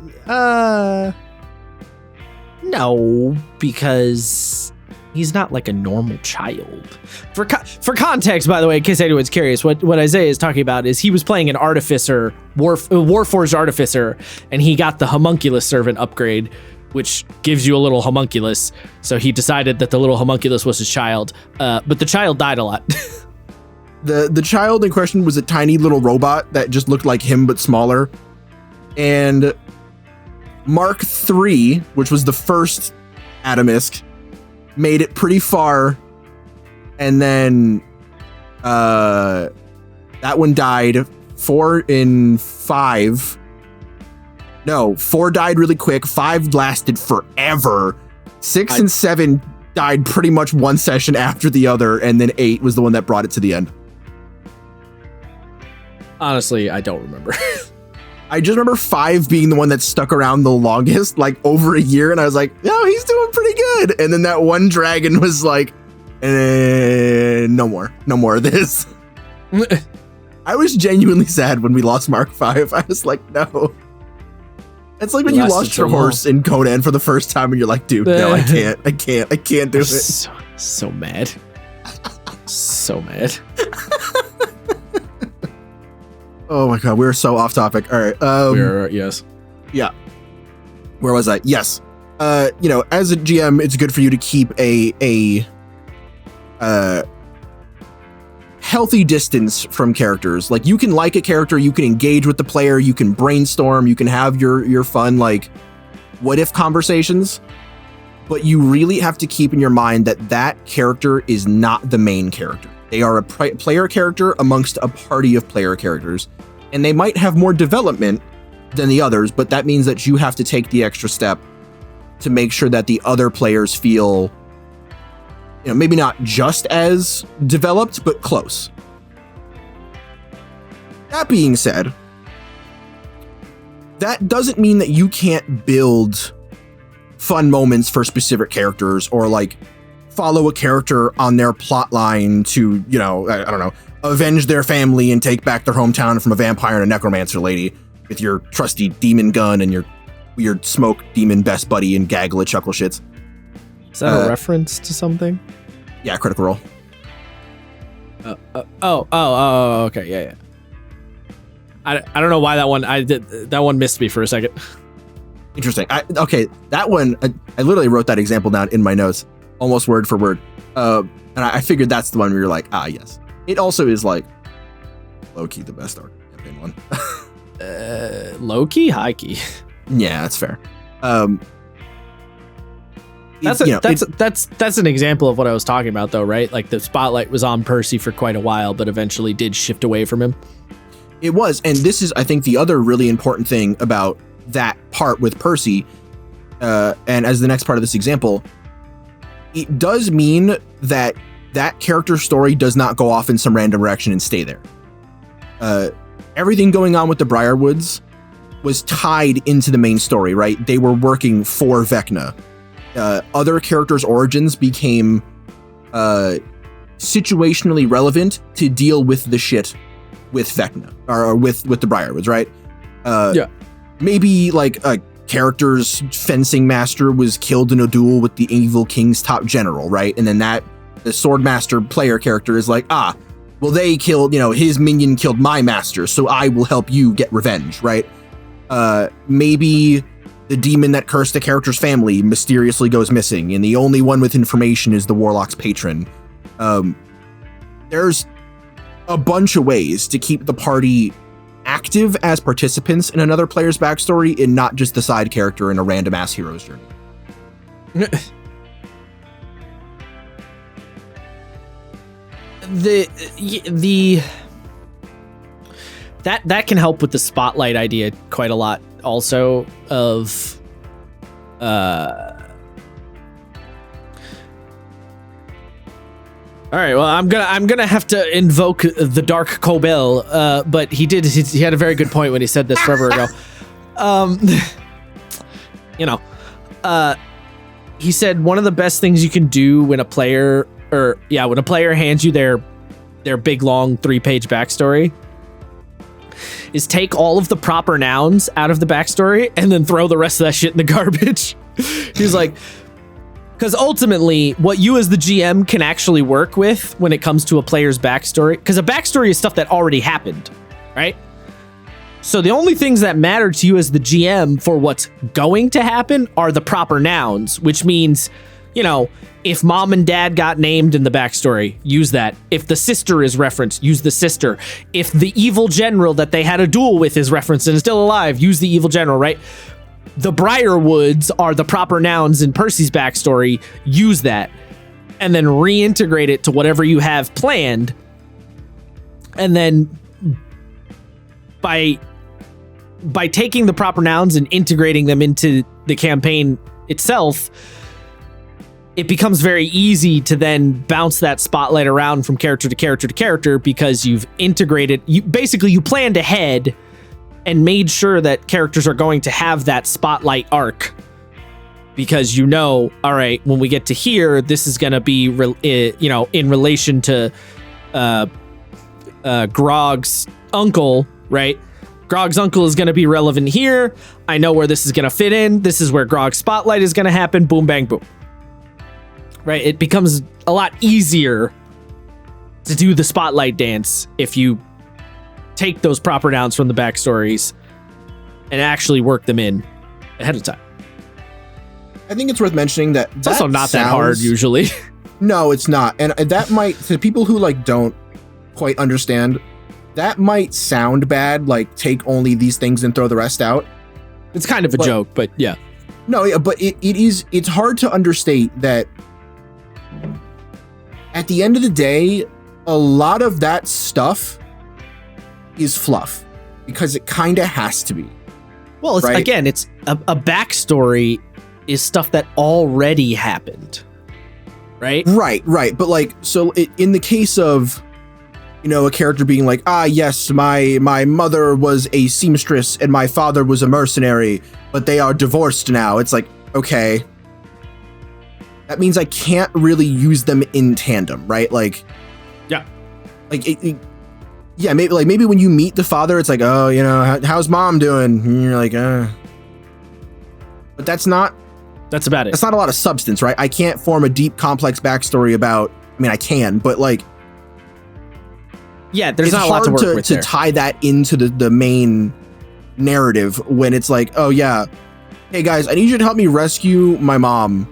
S2: no, because he's not like a normal child. For context, by the way, in case anyone's curious, what Isaiah is talking about is he was playing an artificer, Warforged artificer, and he got the homunculus servant upgrade, which gives you a little homunculus. So he decided that the little homunculus was his child, but the child died a lot.
S1: The child in question was a tiny little robot that just looked like him but smaller. And Mark III, which was the first Atomisk, made it pretty far, and then that one died. 4 and 5. No, 4 died really quick. 5 lasted forever. 6 and 7 died pretty much one session after the other, and then 8 was the one that brought it to the end.
S2: Honestly, I don't remember.
S1: I just remember 5 being the one that stuck around the longest, like over a year, and I was like, no, he's doing pretty good. And then that one dragon was like, no more of this. I was genuinely sad when we lost Mark V. I was like, no. It's like when you lost your horse in Conan for the first time and you're like, dude, no, I can't do it.
S2: So mad. So mad.
S1: Oh my god, we're so off topic. All right.
S2: Yes.
S1: Yeah. Where was I? Yes. As a GM, it's good for you to keep a healthy distance from characters. Like, you can like a character, you can engage with the player, you can brainstorm, you can have your fun, like, what if conversations, but you really have to keep in your mind that character is not the main character. They are a player character amongst a party of player characters, and they might have more development than the others, but that means that you have to take the extra step to make sure that the other players feel, maybe not just as developed, but close. That being said, that doesn't mean that you can't build fun moments for specific characters, or like follow a character on their plot line to, I don't know, avenge their family and take back their hometown from a vampire and a necromancer lady with your trusty demon gun and your weird smoke demon best buddy and gaggle at chuckle shits.
S2: Is that a reference to something?
S1: Yeah, Critical Role.
S2: Okay, yeah. I don't know why that one missed me for a second.
S1: Interesting. Okay, that one, I literally wrote that example down in my notes, almost word for word. And I figured that's the one where you're like, yes. It also is like low-key the best arc campaign one.
S2: Low-key, high-key.
S1: Yeah, that's fair.
S2: That's an example of what I was talking about, though, right? Like the spotlight was on Percy for quite a while, but eventually did shift away from him.
S1: It was, and this is, I think, the other really important thing about that part with Percy, and as the next part of this example, it does mean that that character story does not go off in some random direction and stay there. Everything going on with the Briarwoods was tied into the main story, right? They were working for Vecna. Other characters' origins became situationally relevant to deal with the shit with Vecna, or with the Briarwoods, right?
S2: Yeah.
S1: Maybe like a character's fencing master was killed in a duel with the evil king's top general, right? And then the swordmaster player character is like, well, they killed, his minion killed my master, so I will help you get revenge, right? Maybe the demon that cursed the character's family mysteriously goes missing, and the only one with information is the warlock's patron. There's a bunch of ways to keep the party active as participants in another player's backstory and not just the side character in a random ass hero's journey.
S2: That can help with the spotlight idea quite a lot also of all right, well, I'm gonna have to invoke the Dark Cobel, but he had a very good point when he said this forever ago. He said one of the best things you can do when a player hands you their big long 3-page backstory is take all of the proper nouns out of the backstory and then throw the rest of that shit in the garbage. He's like, because ultimately, what you as the GM can actually work with when it comes to a player's backstory, because a backstory is stuff that already happened, right? So the only things that matter to you as the GM for what's going to happen are the proper nouns, which means, if mom and dad got named in the backstory, use that. If the sister is referenced, use the sister. If the evil general that they had a duel with is referenced and is still alive, use the evil general, right? The Briarwoods are the proper nouns in Percy's backstory. Use that. And then reintegrate it to whatever you have planned. And then by taking the proper nouns and integrating them into the campaign itself, it becomes very easy to then bounce that spotlight around from character to character to character because you've integrated. You planned ahead and made sure that characters are going to have that spotlight arc because all right, when we get to here, this is going to be, in relation to Grog's uncle, right? Grog's uncle is going to be relevant here. I know where this is going to fit in. This is where Grog's spotlight is going to happen. Boom, bang, boom. Right? It becomes a lot easier to do the spotlight dance if you take those proper nouns from the backstories and actually work them in ahead of time.
S1: I think it's worth mentioning that
S2: it's also not that hard usually.
S1: No, it's not. And that might, to people who don't quite understand, that might sound bad, like take only these things and throw the rest out.
S2: It's kind of a joke, but yeah.
S1: No, yeah, but it's hard to understate that at the end of the day, a lot of that stuff is fluff because it kind of has to be.
S2: Well, it's, right? Again, it's a backstory is stuff that already happened, right?
S1: Right. But so in the case of, a character being like, yes, my mother was a seamstress and my father was a mercenary, but they are divorced now. It's like, okay. That means I can't really use them in tandem, right?
S2: Yeah.
S1: Yeah, maybe when you meet the father, it's like, oh, how's mom doing? And you're like, But that's about it. That's not a lot of substance, right? I can't form a deep, complex backstory about, I can, but
S2: yeah, there's not a lot to work with
S1: to tie that into the main narrative when it's like, oh yeah, hey guys, I need you to help me rescue my mom.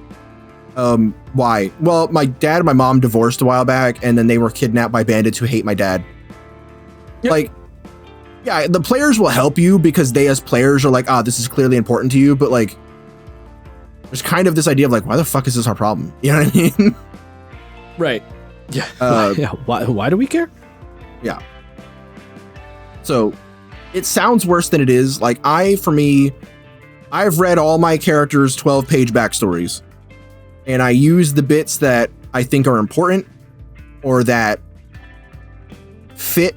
S1: Why? Well, my dad and my mom divorced a while back, and then they were kidnapped by bandits who hate my dad.
S2: Yep.
S1: Like, yeah, the players will help you because they as players are like, this is clearly important to you, but like, there's kind of this idea of like, why the fuck is this our problem? You know what I mean?
S2: Right. Yeah.
S1: Yeah.
S2: Why do we care?
S1: Yeah. So it sounds worse than it is. Like I've read all my characters' 12-page backstories, and I use the bits that I think are important or that fit,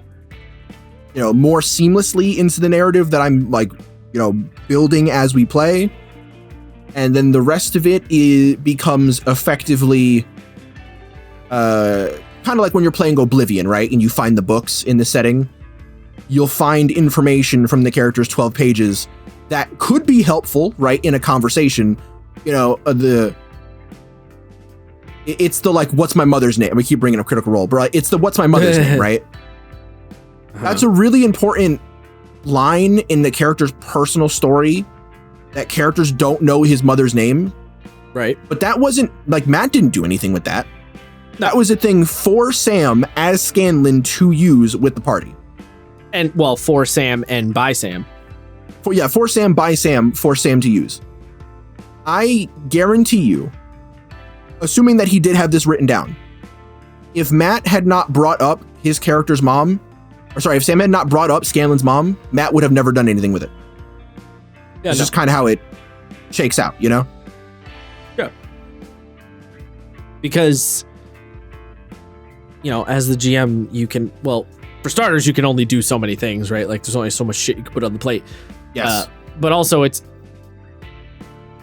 S1: more seamlessly into the narrative that I'm like, building as we play. And then the rest of it becomes effectively kind of like when you're playing Oblivion, right? And you find the books in the setting. You'll find information from the character's 12 pages that could be helpful, right? In a conversation, it's the like, what's my mother's name? We keep bringing up Critical Role, but it's the what's my mother's name, right? That's a really important line in the character's personal story that characters don't know his mother's name.
S2: Right.
S1: But that wasn't like Matt didn't do anything with that. That was a thing for Sam as Scanlan to use with the party.
S2: And well, for Sam and by Sam.
S1: For Sam, by Sam, for Sam to use. I guarantee you, assuming that he did have this written down, if Matt had not brought up his character's mom, if Sam had not brought up Scanlan's mom, Matt would have never done anything with it.
S2: Yeah,
S1: it's just kind of how it shakes out,
S2: Yeah. Because, as the GM, you can, for starters, you can only do so many things, right? Like there's only so much shit you can put on the plate.
S1: Yes.
S2: But also it's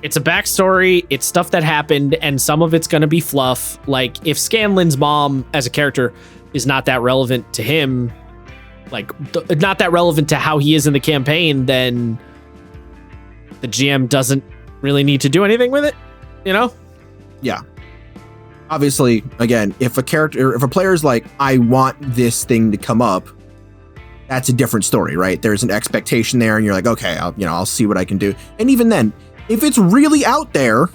S2: a backstory, it's stuff that happened, and some of it's going to be fluff. Like if Scanlan's mom as a character is not that relevant to him, like not that relevant to how he is in the campaign, then the GM doesn't really need to do anything with it,
S1: Yeah. Obviously, again, if a player's like, I want this thing to come up, that's a different story, right? There's an expectation there, and you're like, okay, I'll see what I can do. And even then, if it's really out there,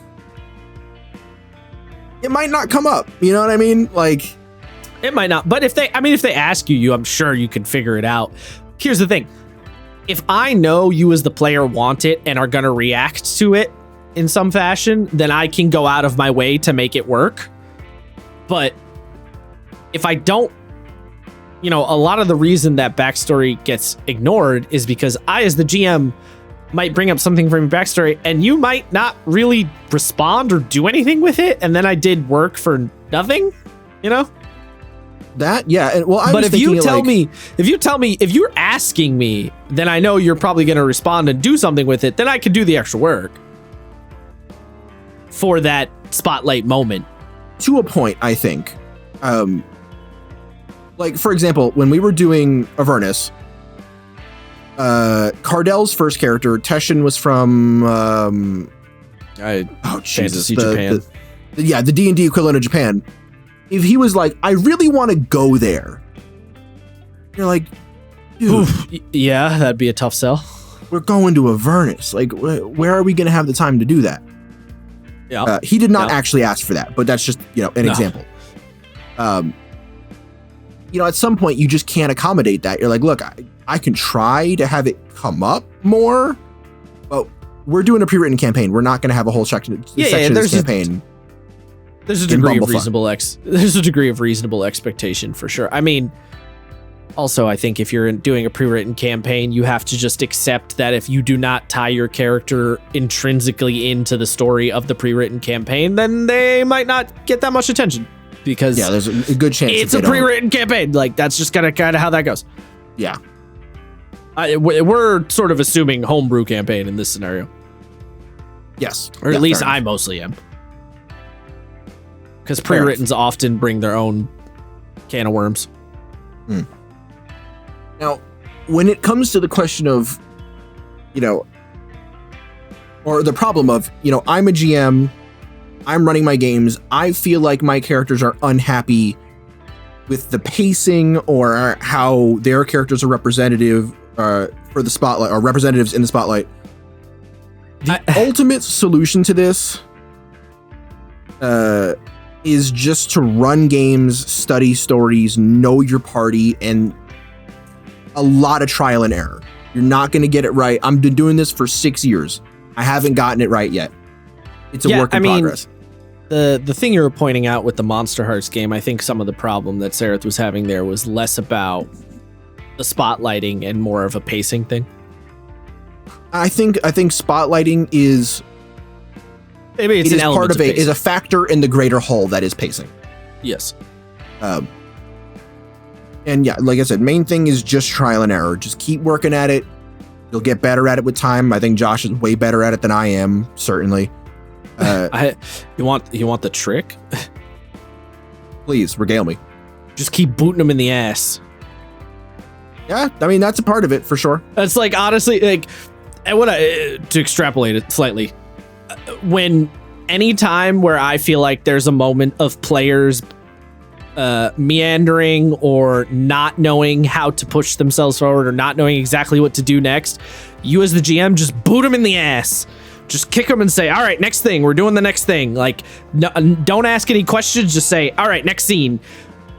S1: it might not come up. You know what I mean? Like,
S2: it might not. But if they ask you, I'm sure you can figure it out. Here's the thing. If I know you as the player want it and are going to react to it in some fashion, then I can go out of my way to make it work. But if I don't, a lot of the reason that backstory gets ignored is because I, as the GM, might bring up something from your backstory and you might not really respond or do anything with it. And then I did work for nothing,
S1: That, yeah. Well,
S2: but if you tell me, if you're asking me, then I know you're probably going to respond and do something with it. Then I can do the extra work for that spotlight moment.
S1: To a point, I think. Like, for example, when we were doing Avernus, Cardell's first character, Teshin, was from Jesus,
S2: Japan.
S1: The D&D equivalent of Japan. If he was like, I really want to go there, you're like, dude,
S2: yeah, that'd be a tough sell.
S1: We're going to Avernus. Like, where are we going to have the time to do that?
S2: Yeah,
S1: he did not actually ask for that, but that's just an example. At some point you just can't accommodate that. You're like, look, I can try to have it come up more, but we're doing a pre-written campaign. We're not going to have a whole section of this campaign.
S2: There's a degree of there's a degree of reasonable expectation for sure. I mean, also, I think if you're doing a pre-written campaign, you have to just accept that if you do not tie your character intrinsically into the story of the pre-written campaign, then they might not get that much attention because
S1: there's a good chance
S2: it's a pre-written campaign. Like that's just kind of how that goes.
S1: Yeah.
S2: We're sort of assuming homebrew campaign in this scenario.
S1: Yes.
S2: Or at least I mostly am. Because pre-writtens often bring their own can of worms.
S1: Now, when it comes to the question of, or the problem of, I'm a GM, I'm running my games, I feel like my characters are unhappy with the pacing or how their characters are representative for the spotlight or representatives in the spotlight. The ultimate solution to this is just to run games, study stories, know your party, and a lot of trial and error. You're not going to get it right. I've been doing this for 6 years. I haven't gotten it right yet. It's a work in progress.
S2: The thing you were pointing out with the Monster Hearts game, I think some of the problem that Sareth was having there was less about the spotlighting and more of a pacing thing.
S1: I think spotlighting is
S2: maybe it's an
S1: part of is a factor in the greater whole that is pacing.
S2: Yes.
S1: And yeah, like I said, main thing is just trial and error. Just keep working at it. You'll get better at it with time. I think Josh is way better at it than I am, certainly.
S2: You want the trick?
S1: Please regale me.
S2: Just keep booting them in the ass.
S1: Yeah, I mean that's a part of it for sure.
S2: That's like honestly, like, I want to extrapolate it slightly. When any time where I feel like there's a moment of players meandering or not knowing how to push themselves forward or not knowing exactly what to do next, you as the GM just boot them in the ass. Just kick them and say, all right, next thing. We're doing the next thing. Like, no, don't ask any questions. Just say, all right, next scene.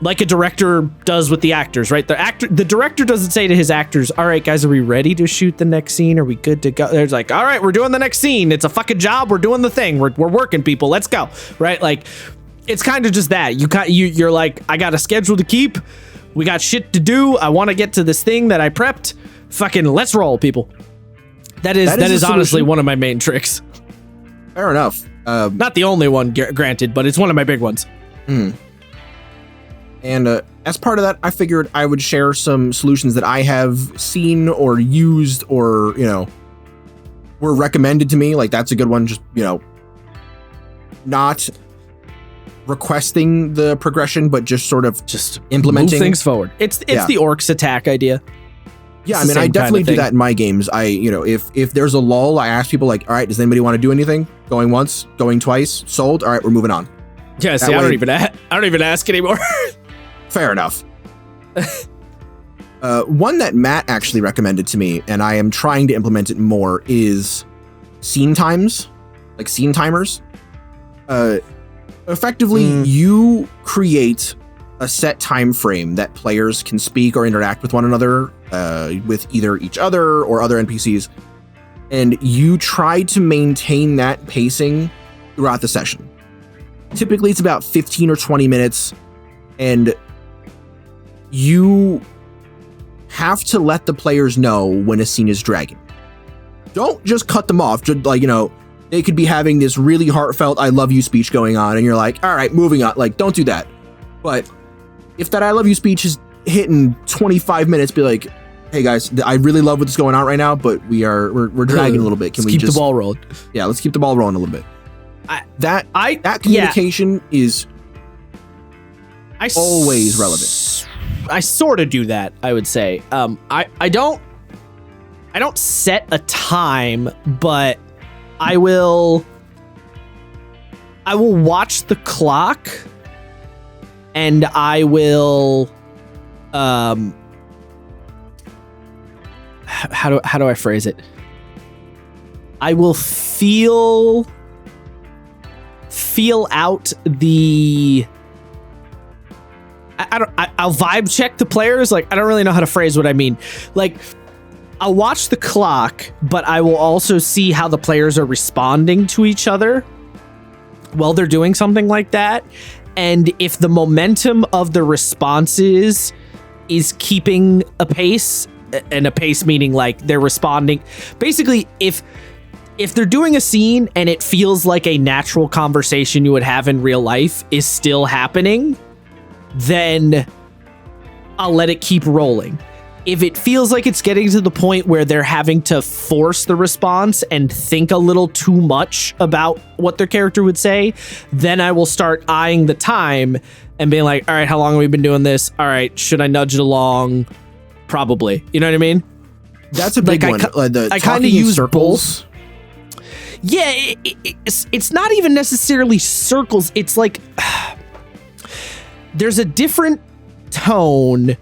S2: Like a director does with the actors, right? The director doesn't say to his actors, all right, guys, are we ready to shoot the next scene? Are we good to go? There's like, all right, we're doing the next scene. It's a fucking job. We're doing the thing. We're working, people. Let's go. Right? Like, it's kind of just that. You're like, I got a schedule to keep. We got shit to do. I want to get to this thing that I prepped. Fucking let's roll, people. That is honestly one of my main tricks.
S1: Fair enough.
S2: Not the only one, granted, but it's one of my big ones.
S1: And as part of that, I figured I would share some solutions that I have seen or used or, were recommended to me. Like, that's a good one. Just, not requesting the progression, but just sort of
S2: just
S1: implementing
S2: move things forward. It's the Orcs attack idea.
S1: Yeah, I mean, I definitely do that in my games. If there's a lull, I ask people like, all right, does anybody want to do anything? Going once, going twice, sold. All right, we're moving on.
S2: Yeah, see, I don't even ask anymore.
S1: Fair enough. One that Matt actually recommended to me, and I am trying to implement it more, is scene times, like scene timers. Effectively, you create a set time frame that players can speak or interact with one another, with either each other or other NPCs, and you try to maintain that pacing throughout the session. Typically, it's about 15 or 20 minutes, and you have to let the players know when a scene is dragging. Don't just cut them off. Just like, they could be having this really heartfelt I love you speech going on, and you're like, all right, moving on. Like, don't do that. But if that I love you speech is hitting 25 minutes, be like, hey guys, I really love what's going on right now, but we're dragging a little bit.
S2: Can we keep the ball rolling?
S1: Yeah, let's keep the ball rolling a little bit. That communication is always relevant.
S2: I sort of do that, I would say. I don't set a time, but I will watch the clock, and I will how do I phrase it? I will feel out the I'll vibe check the players. Like, I don't really know how to phrase what I mean. Like, I'll watch the clock, but I will also see how the players are responding to each other while they're doing something like that. And if the momentum of the responses is keeping a pace, and a pace meaning like they're responding. Basically, if they're doing a scene and it feels like a natural conversation you would have in real life is still happening, then I'll let it keep rolling. If it feels like it's getting to the point where they're having to force the response and think a little too much about what their character would say, then I will start eyeing the time and being like, all right, how long have we been doing this? All right, should I nudge it along? Probably. You know what I mean?
S1: That's a big one.
S2: I kind of use circles. Yeah, it's not even necessarily circles. It's like there's a different tone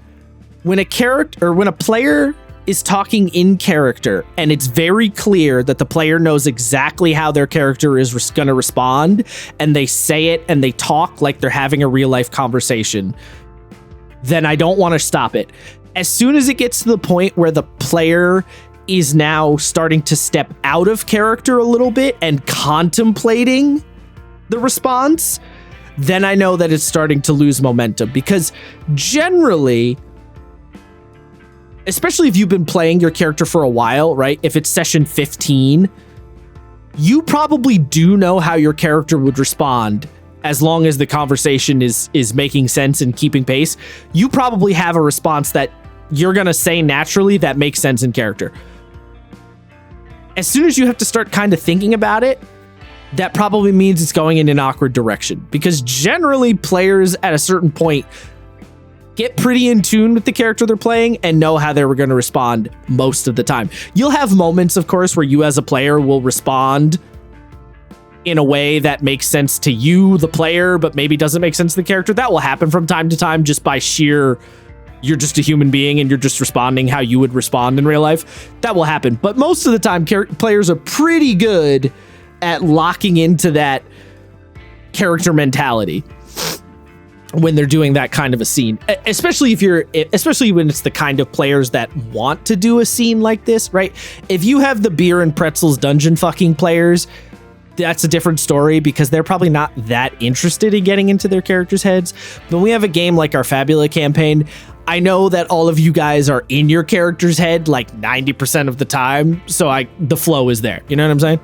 S2: when a character or when a player is talking in character and it's very clear that the player knows exactly how their character is going to respond, and they say it and they talk like they're having a real life conversation, then I don't want to stop it. As soon as it gets to the point where the player is now starting to step out of character a little bit and contemplating the response, then I know that it's starting to lose momentum. Because generally, especially if you've been playing your character for a while, right? If it's session 15, you probably do know how your character would respond as long as the conversation is making sense and keeping pace. You probably have a response that you're going to say naturally that makes sense in character. As soon as you have to start kind of thinking about it, that probably means it's going in an awkward direction, because generally players at a certain point get pretty in tune with the character they're playing and know how they were going to respond most of the time. You'll have moments, of course, where you as a player will respond in a way that makes sense to you, the player, but maybe doesn't make sense to the character. That will happen from time to time just by sheer, you're just a human being and you're just responding how you would respond in real life. That will happen. But most of the time, players are pretty good at locking into that character mentality when they're doing that kind of a scene, especially when it's the kind of players that want to do a scene like this, right? If you have the beer and pretzels dungeon fucking players, that's a different story, because they're probably not that interested in getting into their characters' heads. When we have a game like our Fabula campaign, I know that all of you guys are in your character's head like 90% of the time, so the flow is there. You know what I'm saying?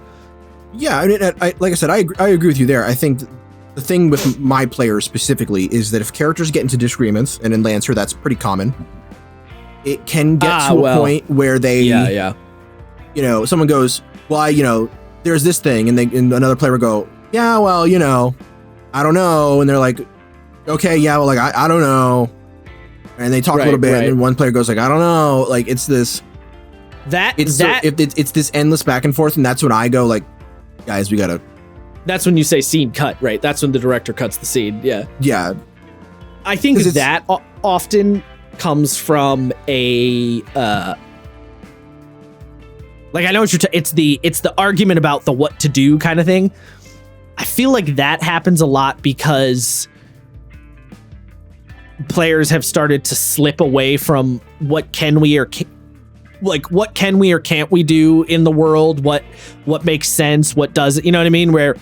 S1: Yeah, I mean, like I said, I agree with you there. I think the thing with my players specifically is that if characters get into disagreements, and in Lancer that's pretty common, it can get to a point where they, you know, someone goes, well, there's this thing, and another player will go, yeah, well, I don't know, and they're like, okay, yeah, well, like I don't know, and they talk a little bit, and then one player goes like, I don't know, like it's this this endless back and forth, and that's when I go like, guys, we gotta.
S2: That's when you say scene cut, right? That's when the director cuts the scene. Yeah.
S1: Yeah.
S2: I think that often comes from a like, I know what it's the argument about the what to do kind of thing. I feel like that happens a lot because players have started to slip away from what can we or can't we do in the world, what makes sense, what doesn't, you know what I mean? Where,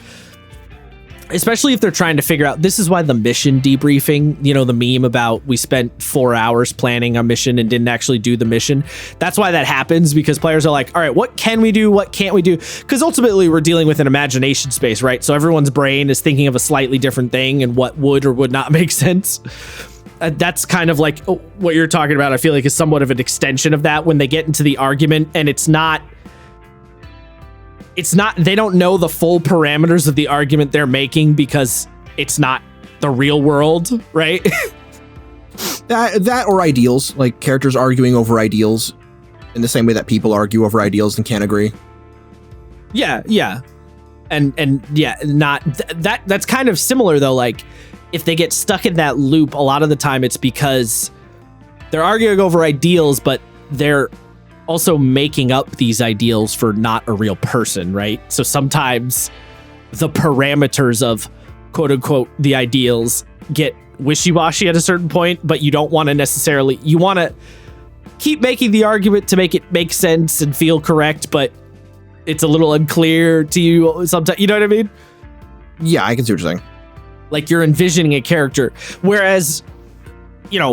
S2: especially if they're trying to figure out, this is why the mission debriefing, the meme about we spent 4 hours planning a mission and didn't actually do the mission. That's why that happens, because players are like, all right, what can we do? What can't we do? Because ultimately we're dealing with an imagination space, right? So everyone's brain is thinking of a slightly different thing and what would or would not make sense. That's kind of like what you're talking about. I feel like is somewhat of an extension of that when they get into the argument and it's not, they don't know the full parameters of the argument they're making because it's not the real world, right?
S1: that or ideals, like characters arguing over ideals in the same way that people argue over ideals and can't agree.
S2: Yeah. And yeah, that's kind of similar though. Like, if they get stuck in that loop, a lot of the time it's because they're arguing over ideals, but they're also making up these ideals for not a real person, right? So sometimes the parameters of quote unquote the ideals get wishy-washy at a certain point, but you don't want to necessarily, you want to keep making the argument to make it make sense and feel correct, but it's a little unclear to you sometimes, you know what I mean?
S1: Yeah, I can see what you're saying.
S2: Like you're envisioning a character, whereas,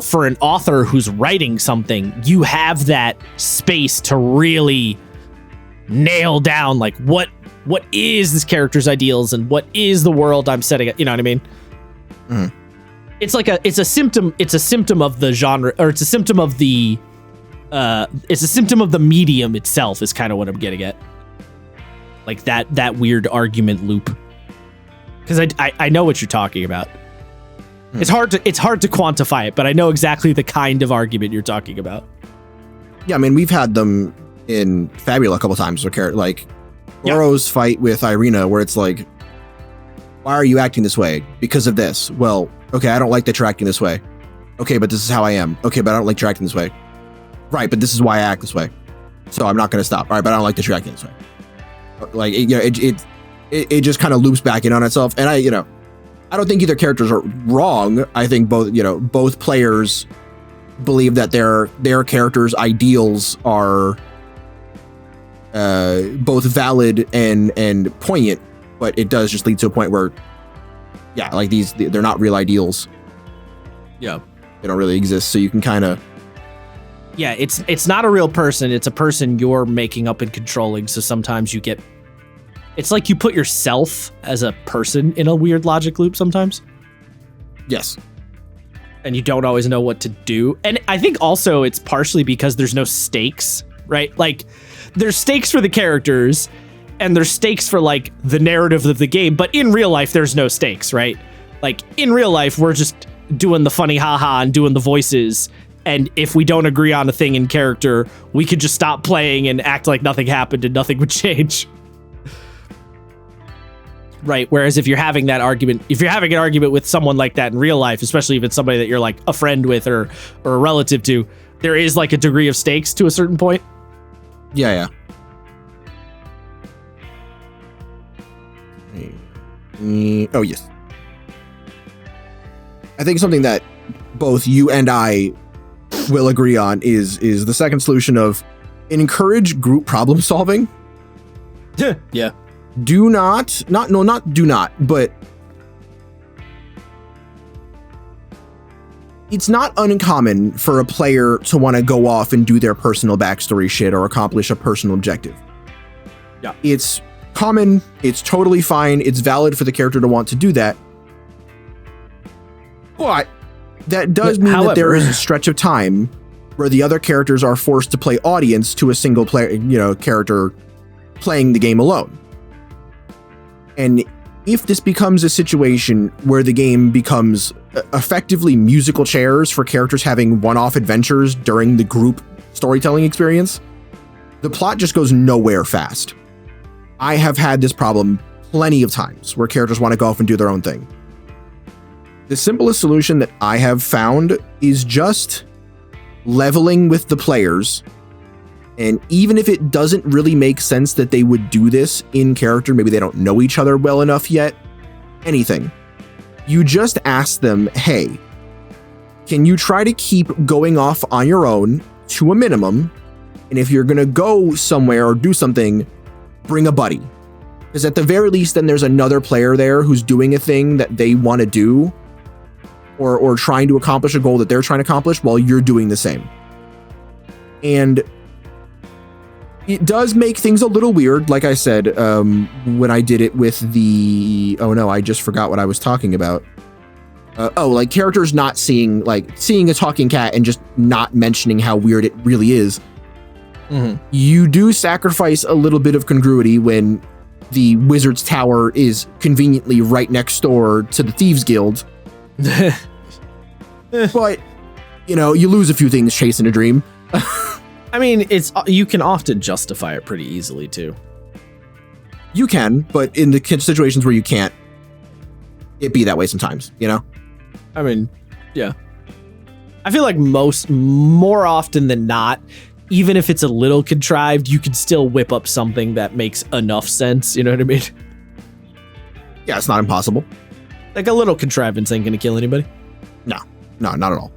S2: for an author who's writing something, you have that space to really nail down like what is this character's ideals and what is the world I'm setting up. You know what I mean? Mm-hmm. It's a symptom of the genre, or it's a symptom of the medium itself is kind of what I'm getting at. Like that weird argument loop. Because I know what you're talking about. It's hard to quantify it, but I know exactly the kind of argument you're talking about.
S1: Yeah, I mean, we've had them in Fabula a couple times. Like Oro's fight with Irina, where it's like, why are you acting this way? Because of this. Well, okay, I don't like that you're acting this way. Okay, but this is how I am. Okay, but I don't like you're acting this way. right, but this is why I act this way. So I'm not going to stop. All right, but I don't like that you're acting this way. Like, it just kind of loops back in on itself. And I don't think either characters are wrong. I think both players believe that their characters' ideals are both valid and poignant, but it does just lead to a point where, like they're not real ideals.
S2: Yeah.
S1: They don't really exist. So you can kind of,
S2: yeah, it's not a real person. It's a person you're making up and controlling. So sometimes it's like you put yourself as a person in a weird logic loop sometimes.
S1: Yes.
S2: And you don't always know what to do. And I think also it's partially because there's no stakes, right? Like there's stakes for the characters and there's stakes for like the narrative of the game. But in real life, there's no stakes, right? Like in real life, we're just doing the funny haha and doing the voices. And if we don't agree on a thing in character, we could just stop playing and act like nothing happened and nothing would change. Right. Whereas if you're having an argument with someone like that in real life, especially if it's somebody that you're like a friend with or a relative to, there is like a degree of stakes to a certain point.
S1: Yeah. Oh, yes. I think something that both you and I will agree on is the second solution of encourage group problem solving.
S2: Yeah.
S1: But it's not uncommon for a player to want to go off and do their personal backstory shit or accomplish a personal objective.
S2: Yeah.
S1: It's common. It's totally fine. It's valid for the character to want to do that. But that does mean that there is a stretch of time where the other characters are forced to play audience to a single player, character playing the game alone. And if this becomes a situation where the game becomes effectively musical chairs for characters having one-off adventures during the group storytelling experience, the plot just goes nowhere fast. I have had this problem plenty of times where characters want to go off and do their own thing. The simplest solution that I have found is just leveling with the players. And even if it doesn't really make sense that they would do this in character, maybe they don't know each other well enough yet, anything, you just ask them, hey, can you try to keep going off on your own to a minimum? And if you're going to go somewhere or do something, bring a buddy. Because at the very least, then there's another player there who's doing a thing that they want to do or trying to accomplish a goal that they're trying to accomplish while you're doing the same. And it does make things a little weird, like I said, when I did it with the... Oh no, I just forgot what I was talking about. Like characters not seeing a talking cat and just not mentioning how weird it really is. Mm-hmm. You do sacrifice a little bit of congruity when the Wizard's Tower is conveniently right next door to the Thieves Guild. But, you lose a few things chasing a dream.
S2: I mean, you can often justify it pretty easily too.
S1: You can, but in the situations where you can't, it be that way sometimes,
S2: I mean, yeah. I feel like more often than not, even if it's a little contrived, you can still whip up something that makes enough sense. You know what I mean?
S1: Yeah, it's not impossible.
S2: Like a little contrivance ain't gonna kill anybody.
S1: No, not at all.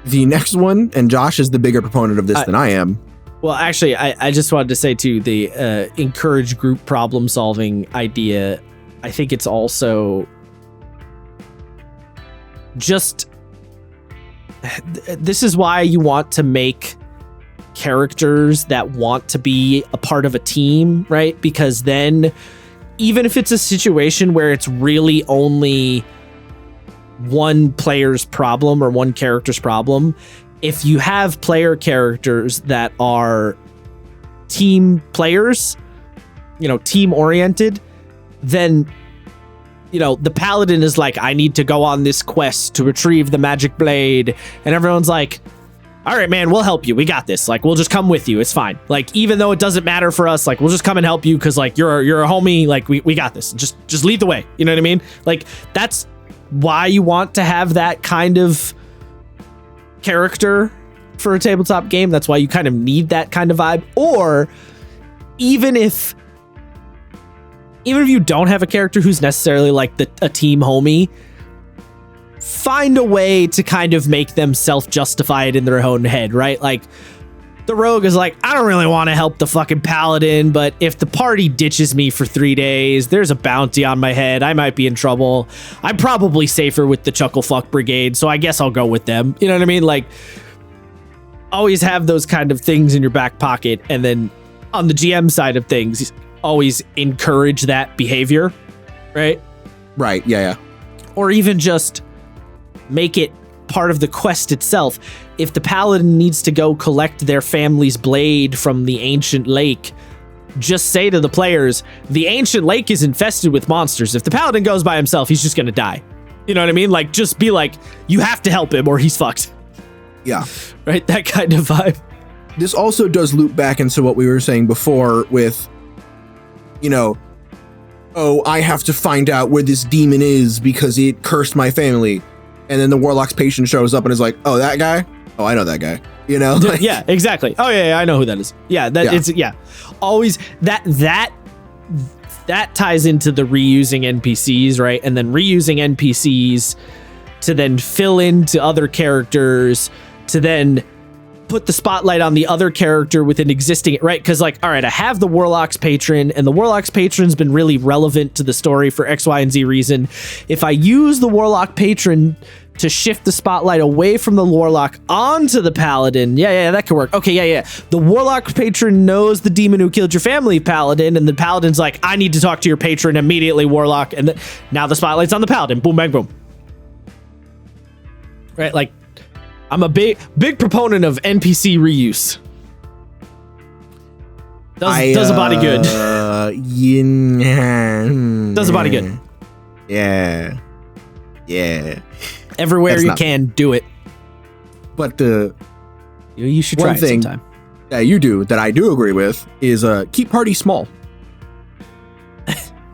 S1: The next one, and Josh is the bigger proponent of this than I am.
S2: Well, actually, I just wanted to say too, the encourage group problem solving idea. I think it's also just, this is why you want to make characters that want to be a part of a team, right? Because then even if it's a situation where it's really only one player's problem or one character's problem, if you have player characters that are team players, team oriented, then the paladin is like, I need to go on this quest to retrieve the magic blade, and everyone's like, all right, man, we'll help you, we got this, like, we'll just come with you, it's fine, like, even though it doesn't matter for us, like, we'll just come and help you because like you're a homie, like we got this, just lead the way, you know what I mean? Like, that's why you want to have that kind of character for a tabletop game. That's why you kind of need that kind of vibe. Or even if you don't have a character who's necessarily like a team homie, find a way to kind of make them self-justify it in their own head, right? Like, the rogue is like, I don't really want to help the fucking paladin, but if the party ditches me for 3 days, there's a bounty on my head. I might be in trouble. I'm probably safer with the Chucklefuck Brigade, so I guess I'll go with them. You know what I mean? Like, always have those kind of things in your back pocket, and then on the GM side of things, always encourage that behavior, right?
S1: Right, yeah.
S2: Or even just make it part of the quest itself. If the paladin needs to go collect their family's blade from the ancient lake, just say to the players, the ancient lake is infested with monsters. If the paladin goes by himself, he's just gonna die. You know what I mean? Like, just be like, you have to help him or he's fucked.
S1: Yeah.
S2: Right? That kind of vibe.
S1: This also does loop back into what we were saying before with, you know, oh, I have to find out where this demon is because it cursed my family. And then the warlock's patron shows up and is like, oh, that guy? Oh, I know that guy. You know? Like,
S2: yeah, exactly. Oh, yeah, I know who that is. Yeah, always that ties into the reusing NPCs, right? And then reusing NPCs to then fill into other characters, to then put the spotlight on the other character with an existing, right? Because, like, all right, I have the warlock's patron, and the warlock's patron's been really relevant to the story for X, Y, and Z reason. If I use the warlock patron to shift the spotlight away from the warlock onto the paladin, yeah, that could work. Okay, yeah. The warlock patron knows the demon who killed your family, paladin, and the paladin's like, I need to talk to your patron immediately, warlock, and now the spotlight's on the paladin. Boom, bang, boom. Right, like, I'm a big proponent of NPC reuse. Does a body good. Does a body good.
S1: Yeah.
S2: Everywhere you can, do it.
S1: But
S2: you should try
S1: one thing
S2: it sometime.
S1: That you do that I do agree with is keep parties small.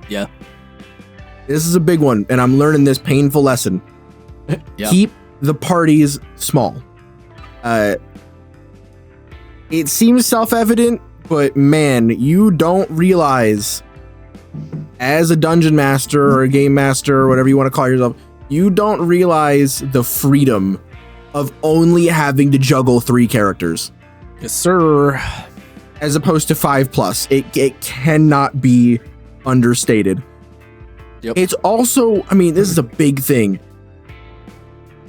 S2: Yeah.
S1: This is a big one, and I'm learning this painful lesson.
S2: Yeah.
S1: Keep the parties small. It seems self-evident, but man, you don't realize, as a dungeon master or a game master or whatever you want to call yourself, you don't realize the freedom of only having to juggle 3 characters.
S2: Yes, sir.
S1: As opposed to 5+. It cannot be understated.
S2: Yep.
S1: It's also, I mean, this is a big thing.